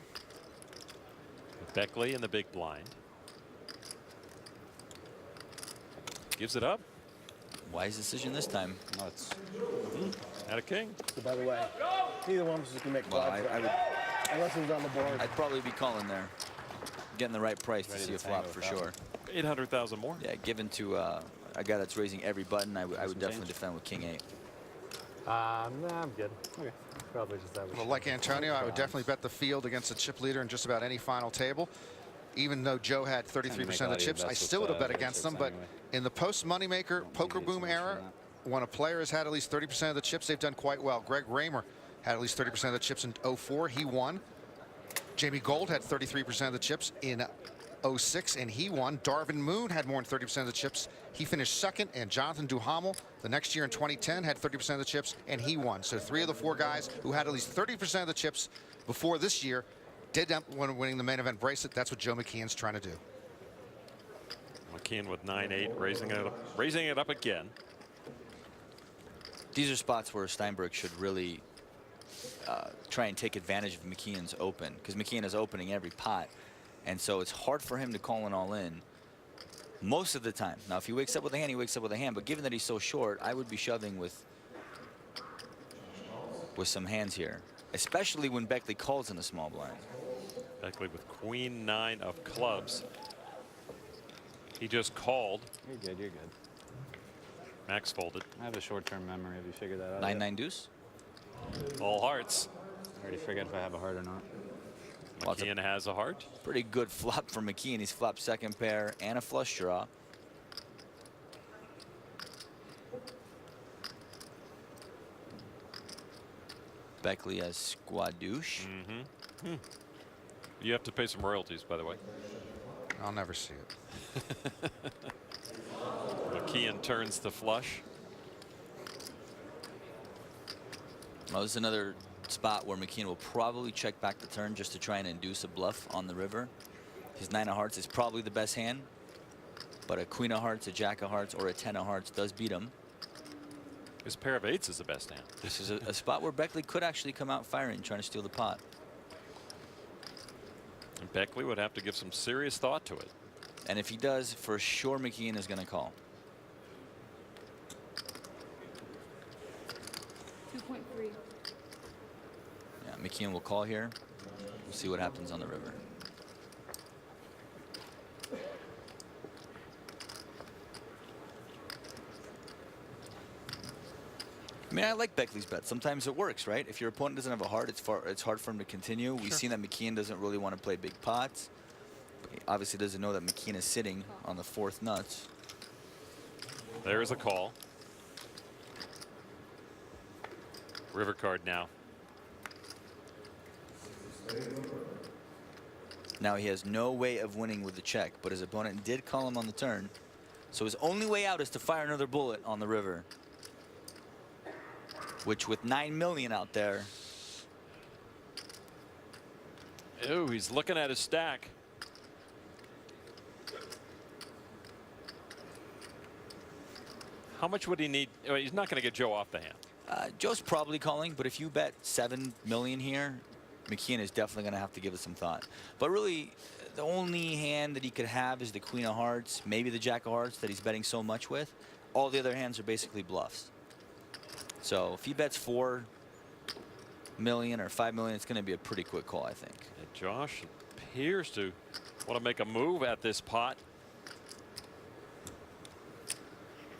Beckley in the big blind. Gives it up. Wise decision this time. Nuts. At a king. So by the way, neither one of us can make Well, quads. I would, unless it was on the board. I'd probably be calling there. Getting the right price to Ready see to a flop tango for with that sure. 800,000 more. Yeah, given to a guy that's raising every button, I would some definitely change? defend with king 8. Nah, I'm good. Okay. Probably just that. Well, like Antonio, I would definitely bet the field against the chip leader in just about any final table. Even though Joe had 33% of the chips, I still would have bet against them. But in the post-moneymaker poker boom era, when a player has had at least 30% of the chips, they've done quite well. Greg Raymer had at least 30% of the chips in 04. He won. Jamie Gold had 33% of the chips in 06, and he won. Darvin Moon had more than 30% of the chips. He finished second, and Jonathan Duhamel the next year in 2010 had 30% of the chips, and he won. So 3 of the 4 guys who had at least 30% of the chips before this year did end up winning the main event bracelet. That's what Joe McKeon's trying to do. McKeon with 9-8, raising it up again. These are spots where Steinberg should really try and take advantage of McKeon's open, because McKeon is opening every pot. And so it's hard for him to call an all in most of the time. Now, if he wakes up with a hand, he wakes up with a hand. But given that he's so short, I would be shoving with some hands here, especially when Beckley calls in the small blind. Beckley with queen 9 of clubs. He just called. You're good. You're good. Max folded. I have a short-term memory. Have you figured that out? 9-9 deuce. All hearts. I already forget if I have a heart or not. McKeon has a heart. Pretty good flop for McKeon. He's flopped second pair and a flush draw. Beckley has squadouche. You have to pay some royalties, by the way. I'll never see it. McKeon turns the flush. Well, this is another spot where McKeon will probably check back the turn just to try and induce a bluff on the river. His 9 of hearts is probably the best hand, but a queen of hearts, a jack of hearts, or a 10 of hearts does beat him. His pair of 8s is the best hand. This is a spot where Beckley could actually come out firing, trying to steal the pot. And Beckley would have to give some serious thought to it. And if he does, for sure McKeon is going to call. 2.3. Yeah, McKeon will call here. We'll see what happens on the river. I mean, I like Beckley's bet. Sometimes it works, right? If your opponent doesn't have a heart, it's hard for him to continue. We've seen that McKeon doesn't really want to play big pots. He obviously doesn't know that McKeon is sitting on the 4th nuts. There's a call. River card now. Now he has no way of winning with the check, but his opponent did call him on the turn. So his only way out is to fire another bullet on the river. Which with 9 million out there. Oh, he's looking at his stack. How much would he need? Well, he's not going to get Joe off the hand. Joe's probably calling, but if you bet 7 million here, McKeon is definitely going to have to give it some thought. But really, the only hand that he could have is the queen of hearts, maybe the jack of hearts that he's betting so much with. All the other hands are basically bluffs. So if he bets 4 million or 5 million, it's going to be a pretty quick call, I think. And Josh appears to want to make a move at this pot.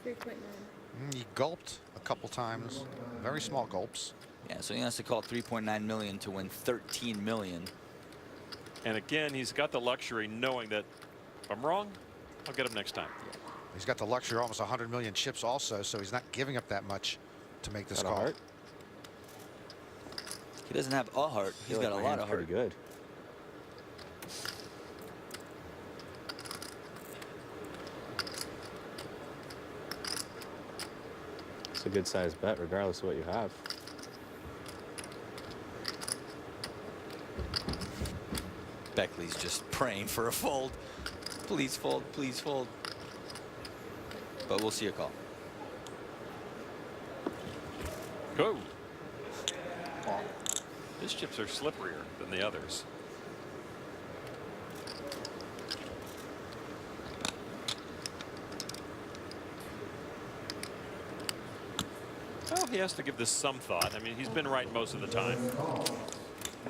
3.9. He gulped a couple times. Very small gulps. Yeah, so he has to call 3.9 million to win 13 million. And again, he's got the luxury knowing that if I'm wrong, I'll get him next time. He's got the luxury of almost 100 million chips also, so he's not giving up that much to make this Got a call. heart? He doesn't have a heart. He's got a lot of heart. Pretty good. It's a good sized bet regardless of what you have. Beckley's just praying for a fold. Please fold, please fold. But we'll see a call. Go. His chips are slipperier than the others. Well, he has to give this some thought. I mean, he's been right most of the time.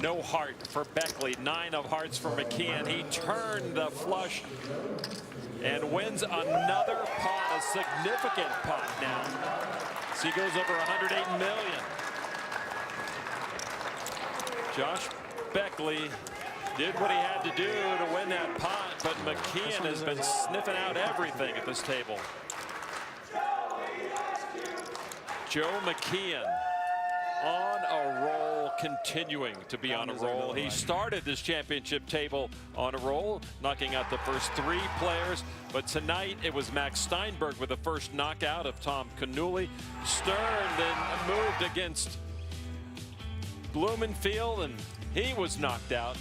No heart for Beckley. 9 of hearts for McKeon. He turned the flush and wins another pot, a significant pot now. So he goes over 108 million. Josh Beckley did what he had to do to win that pot, but McKeon has been sniffing out everything at this table. Joe McKeon on a roll, continuing to be on a roll. He started this championship table on a roll, knocking out the first 3 players. But tonight it was Max Steinberg with the first knockout of Tom Canuli. Stern then moved against Blumenfield, and he was knocked out.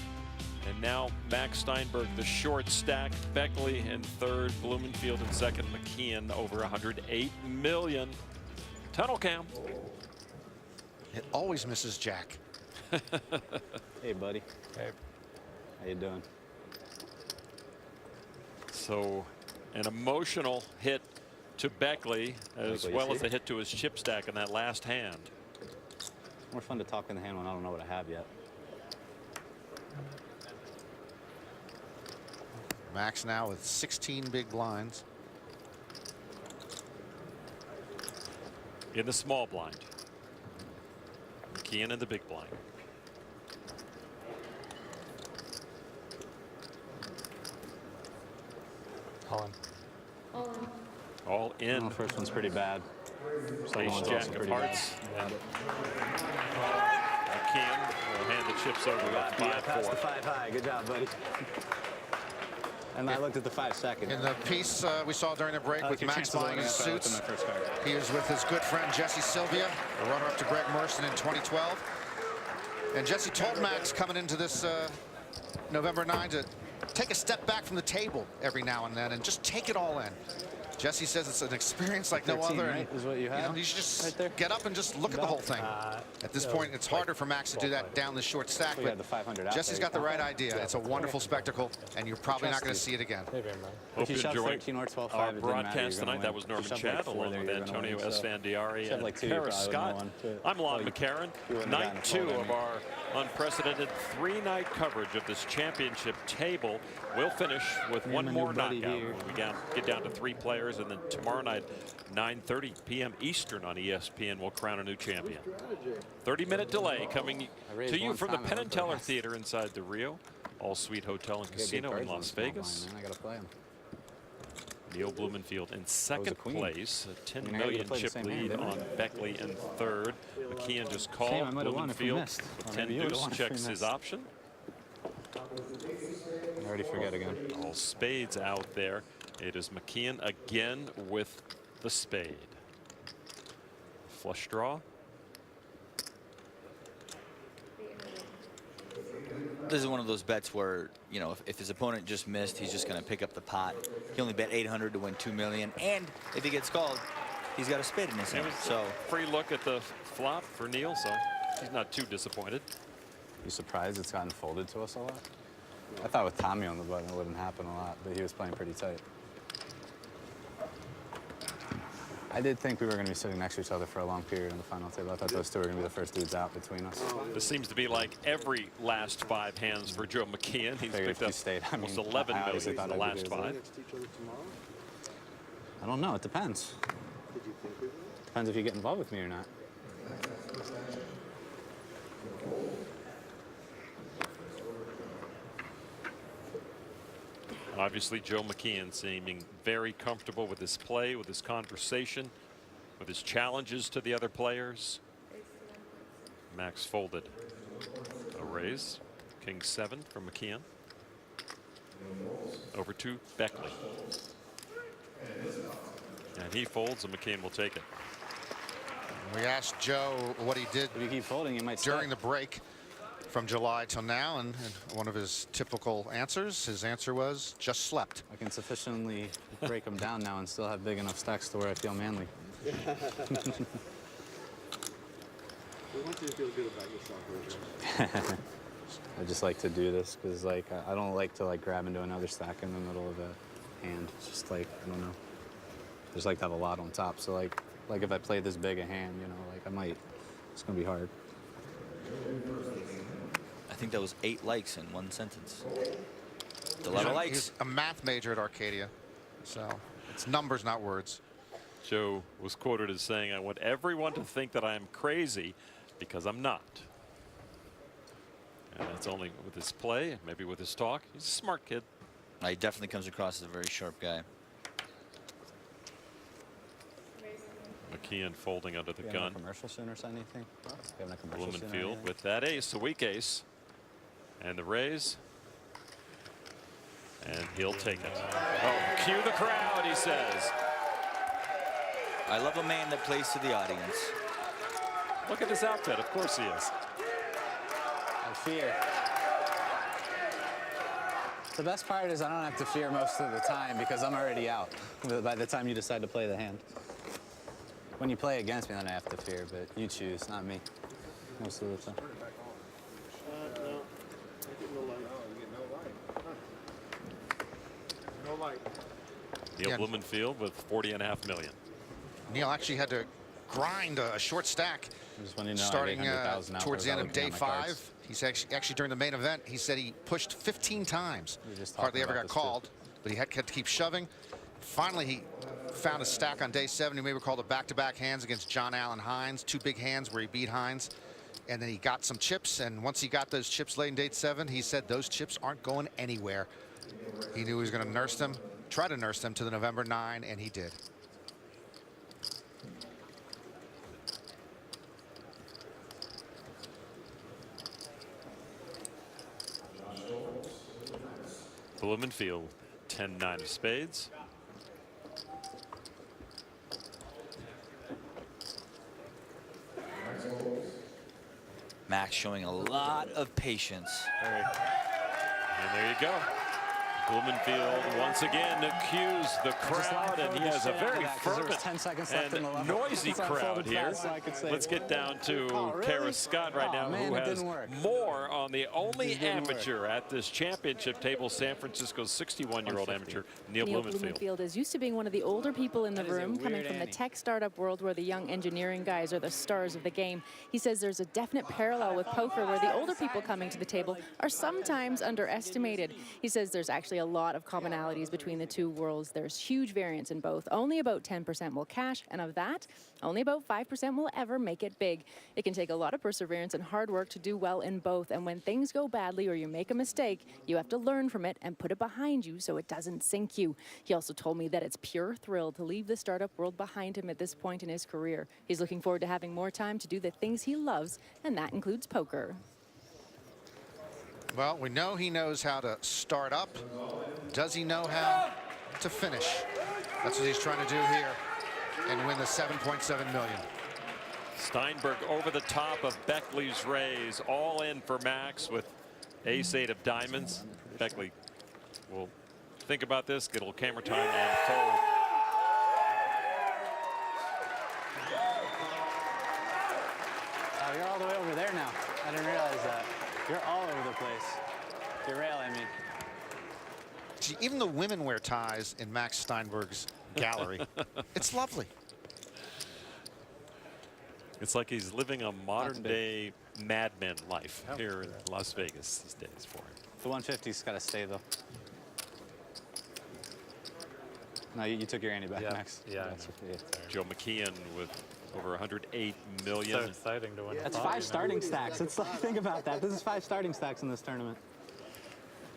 And now Max Steinberg, the short stack. Beckley in third, Blumenfield in second, McKeon over 108 million. Tunnel cam. It always misses Jack. Hey, buddy. Hey. How you doing? So an emotional hit to Beckley, as well as a hit to his chip stack in that last hand. More fun to talk in the hand when I don't know what I have yet. Max now with 16 big blinds. in the small blind. McKeon in the big blind. All in. Well, first one's pretty bad. Second Ace one's jack also of pretty hearts. bad. McKeon will hand the chips over with Past the 5-4. 5 high. Good job, buddy. And I looked at the 5 second. In the piece we saw during the break with your Max chances of buying winning his if I looked at suits, my first card. he was with his good friend Jesse Sylvia, a runner-up to Greg Merston in 2012. And Jesse told Max coming into this November 9 to take a step back from the table every now and then and just take it all in. Jesse says it's an experience like no 13, other. right, is what you have You should just right there? get up and just look at the whole thing. At this point, it's harder for Max to do that down the short stack, We but had the 500 out Jesse's there. got the right idea. It's a wonderful spectacle, and you're probably not going to see it again. Hope If you you shot enjoyed 13 or 12, our 5, it didn't matter, broadcast you're gonna tonight. That win. was If Norman you shot Chad like 4 along there, with you're gonna Antonio win, so Esfandiari shot and like 2, you Paris probably Scott. wouldn't have won. I'm Lon Well, McCarron. you wouldn't have Night gotten 2 fold, I of mean. our unprecedented 3-night coverage of this championship table. We'll finish with one my more new buddy knockout here. when we get down to 3 players, and then tomorrow night 9:30 p.m. Eastern on ESPN will crown a new champion. 30-minute delay coming raised to you one from the time, I Penn went and for a Teller rest. Theater inside the Rio All-Suite Hotel and Get good Casino cards in the Las small Vegas. blind, man. I gotta play 'em. Neil Blumenfield in second queen. place, a 10 I mean, I gotta million play the chip same hand, lead didn't I? on Beckley in third. McKeon just Shame, called. I might have won if we Blumenfield missed. with Or 10 maybe you would've deuce won if we checks his missed. option. I already forget again. All spades out there. It is McKeon again with the spade. Flush draw. This is one of those bets where, you know, if his opponent just missed, he's just going to pick up the pot. He only bet 800 to win 2 million, and if he gets called, he's got a spade in his It hand. was So a free look at the flop for Neil, so he's not too disappointed. You surprised it's gotten folded to us a lot? I thought with Tommy on the button it wouldn't happen a lot, but he was playing pretty tight. I did think we were going to be sitting next to each other for a long period on the final table. I thought those two were going to be the first dudes out between us. This seems to be like every last 5 hands for Joe McKeon. He's Figured picked if you up stayed, I almost mean, 11 I obviously million in thought the I'd be last there. 5. I don't know. It depends. Depends if you get involved with me or not. Obviously, Joe McKeon seeming very comfortable with his play, with his conversation, with his challenges to the other players. Max folded. A raise. King 7 from McKeon. Over to Beckley. And he folds, and McKeon will take it. We asked Joe what he did If you keep folding, you might during step. the break from July till now, and one of his typical answers, his answer was, just slept. I can sufficiently break them down now and still have big enough stacks to where I feel manly. We want you to feel good about yourself, I just like to do this because, like, I don't like to like grab into another stack in the middle of a hand. It's just like, I don't know. I just like to have a lot on top. So like if I play this big a hand, you know, like I might. It's gonna be hard. I think that was 8 likes in one sentence. It's a lot of likes. He's a math major at Arcadia, so it's numbers, not words. Joe was quoted as saying, "I want everyone to think that I am crazy because I'm not." And that's only with his play, maybe with his talk. He's a smart kid. He definitely comes across as a very sharp guy. McKeon folding under the You gun. having a commercial soon or something? You having a commercial soon or Blumenfield anything? with that ace, a weak ace. And the raise. And he'll take it. Oh, cue the crowd, he says. I love a man that plays to the audience. Look at this outfit. Of course he is. I fear. The best part is I don't have to fear most of the time because I'm already out by the time you decide to play the hand. When you play against me, then I have to fear, but you choose, not me, most of the time. No. You get no light. You get no light. No light. Neil Yeah. Blumenfield with 40.5 million. Neil actually had to grind a short stack I just want you to know I have starting 800,000 out towards the there end of without day looking at my 5. cards. He's actually during the main event, he said he pushed 15 times. We were just talking Hardly ever about got this, too. called, but he had to keep shoving. Finally, he found a stack on day 7. You may recall the back-to-back hands against John Allen Hines. 2 big hands where he beat Hines. And then he got some chips. And once he got those chips late in day 7, he said those chips aren't going anywhere. He knew he was going to nurse them, try to nurse them to the November 9, and he did. Blumenfield, 10-9 of spades. Max showing a lot of patience. And there you go. Blumenfield once again accused the crowd, and he has a very fervent and noisy crowd here. Let's get down to Kara Scott right now, who has more on the only amateur at this championship table, San Francisco's 61-year-old amateur, Neil Blumenfield. is used to being one of the older people in the room, coming from the tech startup world where the young engineering guys are the stars of the game. He says there's a definite parallel with poker where the older people coming to the table are sometimes underestimated. He says there's actually a lot of commonalities between the two worlds. There's huge variance in both. Only about 10% will cash, and of that, only about 5% will ever make it big. It can take a lot of perseverance and hard work to do well in both, and when things go badly or you make a mistake, you have to learn from it and put it behind you so it doesn't sink you. He also told me that it's pure thrill to leave the startup world behind him at this point in his career. He's looking forward to having more time to do the things he loves, and that includes poker. Well, we know he knows how to start up. Does he know how to finish? That's what he's trying to do here and win the $7.7 million. Steinberg over the top of Beckley's raise, all in for Max with ace-8 of diamonds. Beckley will think about this, get a little camera time, and fold. Oh, you're all the way over there now. I didn't realize that. You're all over the place. You're railing me. See, even the women wear ties in Max Steinberg's gallery. It's lovely. It's like he's living a modern-day Mad Men life here in Las Vegas these days for him. The 150's got to stay, though. No, you took your ante back, Max. Yeah. Joe McKeon with over 108 million. So exciting to win. That's 5 starting stacks. It's like, think about that. This is 5 starting stacks in this tournament.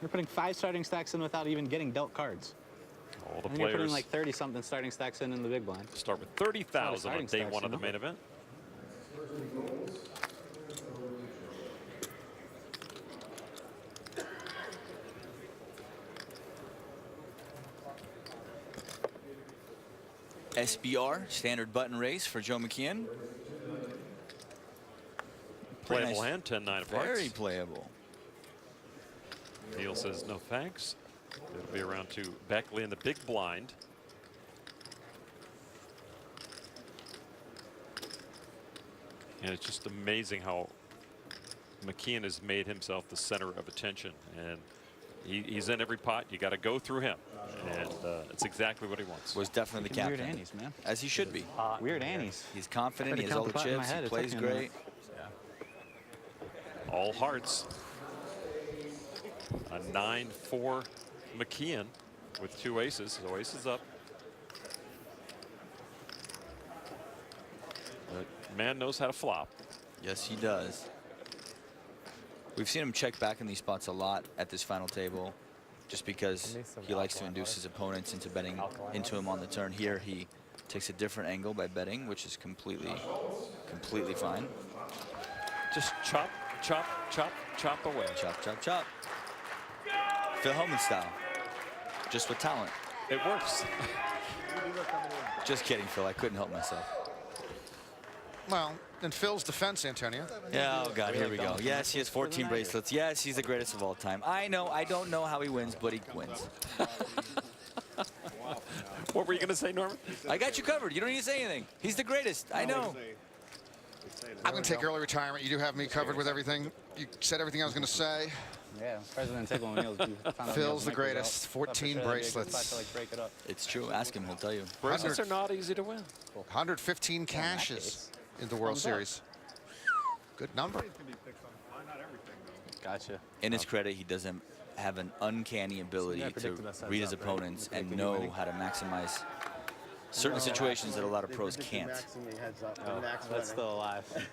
You're putting 5 starting stacks in without even getting dealt cards. All the and players. You're putting like 30-something starting stacks in the big blind. Start with 30,000 on day 1 of the main event. SBR, standard button race for Joe McKeon. Playable hand, 10-9 of hearts. Very playable. Neil says no thanks. It'll be around to Beckley in the big blind. And it's just amazing how McKeon has made himself the center of attention. And he's in every pot. You got to go through him. And it's exactly what he wants. Was definitely the captain. Weird antes, man. As he should be. Weird antes. He's confident. He has all the chips. He plays great. All hearts. A 9-4 McKeon with 2 aces. So aces up. The man knows how to flop. Yes, he does. We've seen him check back in these spots a lot at this final table, just because he likes to induce his opponents into betting into him on the turn. Here he takes a different angle by betting, which is completely fine. Just chop, chop, chop, chop away. Chop, chop, chop. Phil Hellman style, just with talent. It works. Just kidding, Phil. I couldn't help myself. Well, in Phil's defense, Antonio. Yeah, oh God, here we go. Yes, he has 14 bracelets. Yes, he's the greatest of all time. I know, I don't know how he wins, but he wins. What were you going to say, Norman? I got you covered. You don't need to say anything. He's the greatest. I know. I'm going to take early retirement. You do have me covered with everything. You said everything I was going to say. Yeah, President table when Phil's the greatest. 14 bracelets. It's true. Ask him. He'll tell you. Bracelets are not easy to win. 115 cashes in the World Series. Good number. Gotcha. In his credit, he doesn't have an uncanny ability to read his opponents and know how to maximize certain situations that a lot of pros can't. Oh, that's still alive.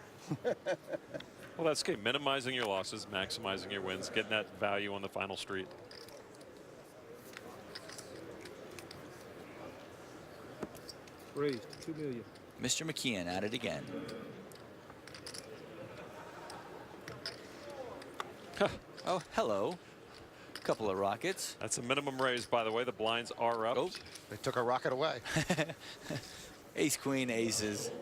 Well, that's okay. Minimizing your losses, maximizing your wins, getting that value on the final street. Raised, 2 million. Mr. McKeon at it again. Oh, hello. Couple of rockets. That's a minimum raise, by the way. The blinds are up. Oh, they took a rocket away. Ace, queen, aces.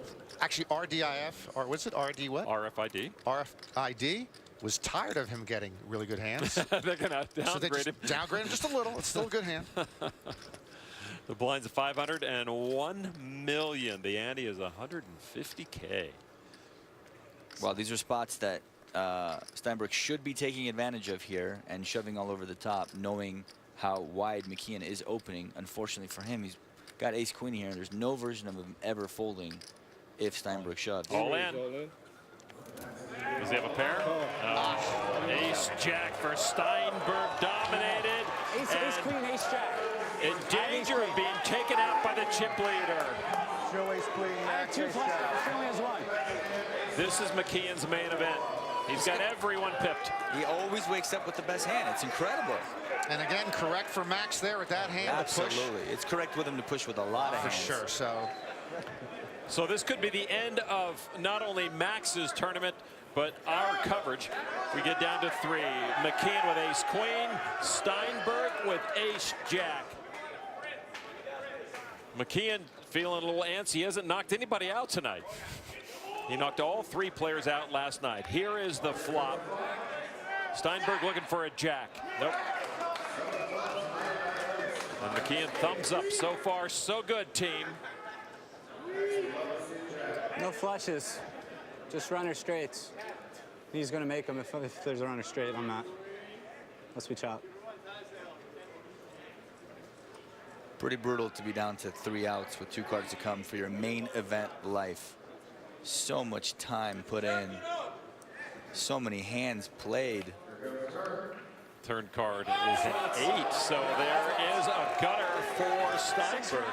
Actually, RDIF, or what's it? RD what? RFID. RFID was tired of him getting really good hands. They're going to downgrade so they just him. downgrade him just a little. It's still a good hand. The blind's 501 million. The ante is 150K. Well, these are spots that Steinberg should be taking advantage of here and shoving all over the top, knowing how wide McKeon is opening. Unfortunately for him, he's got ace queen here, and there's no version of him ever folding if Steinberg shoves. All in. Does he have a pair? Ace jack for Steinberg, dominated. Ace queen, ace jack. In danger of being taken out by the chip leader. Show ace queen, max ace jack. She only has one. This is McKeon's main event. He's got everyone pipped. He always wakes up with the best hand. It's incredible. And again, correct for Max there with that hand. Absolutely. It's correct with him to push with a lot of hands. For sure. So this could be the end of not only Max's tournament, but our coverage. We get down to 3. McKeon with ace queen, Steinberg with ace jack. McKeon feeling a little antsy. He hasn't knocked anybody out tonight. He knocked all 3 players out last night. Here is the flop. Steinberg looking for a jack. Nope. And McKeon thumbs up. So far, so good, team. No flushes, just runner straights. He's going to make them if there's a runner straight. I'm not. Let's be chopped. Pretty brutal to be down to 3 outs with 2 cards to come for your main event life. So much time put in. So many hands played. Turn card is an 8, so there is a gutter for Steinberg.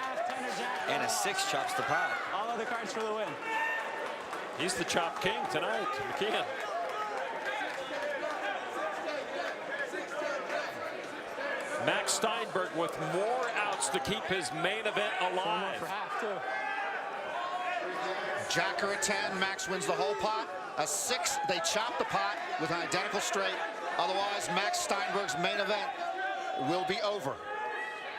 And a 6 chops the pot. All other cards for the win. He's the chop king tonight, McKeon. Max Steinberg with more outs to keep his main event alive. Jack or a 10, Max wins the whole pot. A 6, they chop the pot with an identical straight. Otherwise, Max Steinberg's main event will be over.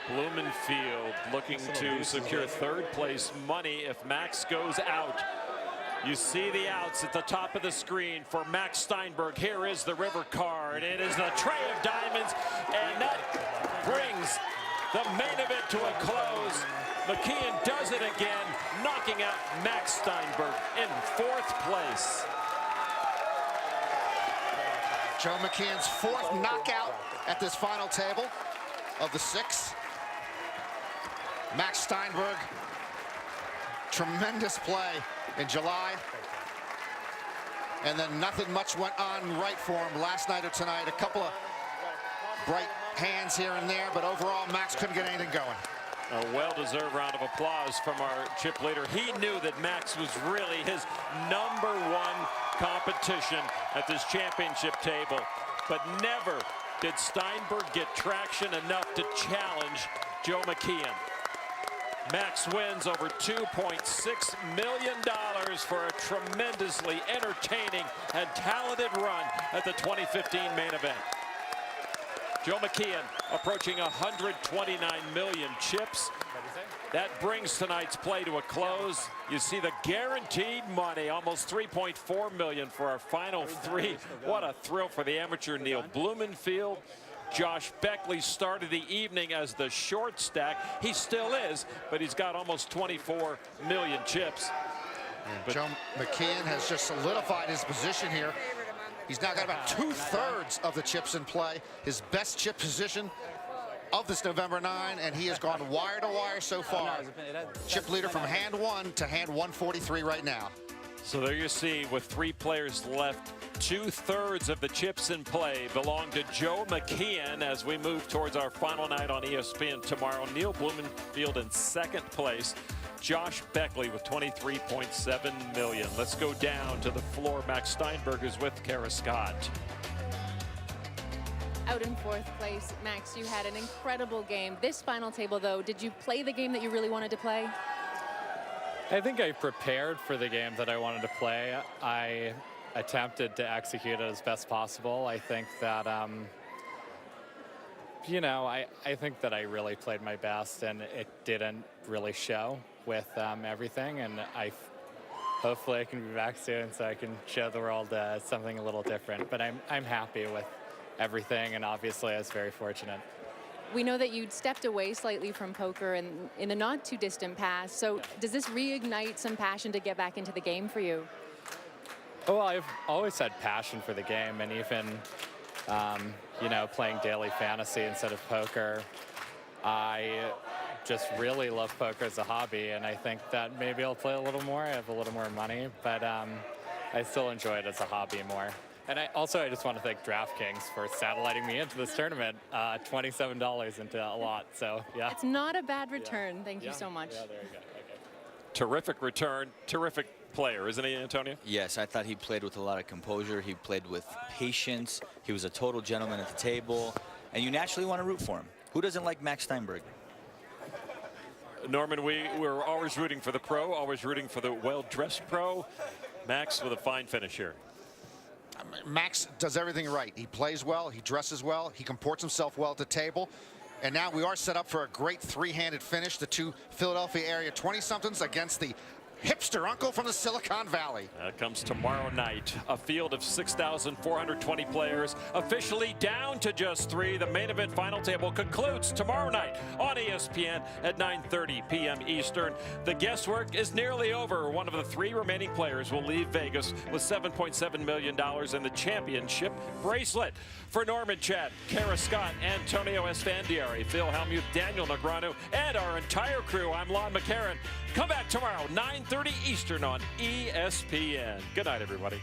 Blumenfield looking to secure 3rd place money if Max goes out. You see the outs at the top of the screen for Max Steinberg. Here is the river card. It is the tray of diamonds, and that brings the main event to a close. McKeon does it again, knocking out Max Steinberg in 4th place. Joe McKeon's 4th knockout at this final table of the 6. Max Steinberg, tremendous play in July. And then nothing much went on right for him last night or tonight. A couple of bright hands here and there, but overall, Max couldn't get anything going. A well-deserved round of applause from our chip leader. He knew that Max was really his #1 competition at this championship table, but never did Steinberg get traction enough to challenge Joe McKeon. Max wins over $2.6 million for a tremendously entertaining and talented run at the 2015 main event. Joe McKeon approaching 129 million chips. That brings tonight's play to a close. You see the guaranteed money, almost $3.4 million for our final 3. What a thrill for the amateur Neil Blumenfield. Josh Beckley started the evening as the short stack. He still is, but he's got almost 24 million chips. And Joe McKeon has just solidified his position here. He's now got about 2/3 of the chips in play. His best chip position of this November 9, and he has gone wire to wire so far. Chip leader from hand 1 to hand 143 right now. So there you see, with 3 players left, 2/3 of the chips in play belong to Joe McKeon as we move towards our final night on ESPN tomorrow. Neil Blumenfield in 2nd place. Josh Beckley with 23.7 million. Let's go down to the floor. Max Steinberg is with Kara Scott. Out in 4th place, Max, you had an incredible game. This final table, though, did you play the game that you really wanted to play? I think I prepared for the game that I wanted to play. I attempted to execute it as best possible. I think that, you know, I think that I really played my best, and it didn't really show with everything. And hopefully I can be back soon so I can show the world something a little different. But I'm happy with everything, and obviously I was very fortunate. We know that you'd stepped away slightly from poker in a not too distant past. So does this reignite some passion to get back into the game for you? Well, I've always had passion for the game, and even, you know, playing daily fantasy instead of poker. I just really love poker as a hobby, and I think that maybe I'll play a little more. I have a little more money, but I still enjoy it as a hobby more. And I just want to thank DraftKings for satelliting me into this tournament. $27 into a lot, so yeah. It's not a bad return. Thank you so much. Yeah, there you go. Okay. Terrific return, terrific player, isn't he, Antonio? Yes, I thought he played with a lot of composure. He played with patience. He was a total gentleman at the table. And you naturally want to root for him. Who doesn't like Max Steinberg? Norman, we're always rooting for the pro, always rooting for the well-dressed pro. Max with a fine finish here. Max does everything right. He plays well, he dresses well, he comports himself well at the table. And now we are set up for a great 3-handed finish. The 2 Philadelphia area 20-somethings against the hipster uncle from the Silicon Valley. That comes tomorrow night. A field of 6,420 players, officially down to just 3. The main event final table concludes tomorrow night on ESPN at 9:30 p.m. Eastern. The guesswork is nearly over. One of the 3 remaining players will leave Vegas with $7.7 million in the championship bracelet. For Norman Chat, Kara Scott, Antonio Esfandiari, Phil Hellmuth, Daniel Negreanu, and our entire crew, I'm Lon McCarron. Come back tomorrow, 9:30 Eastern on ESPN. Good night, everybody.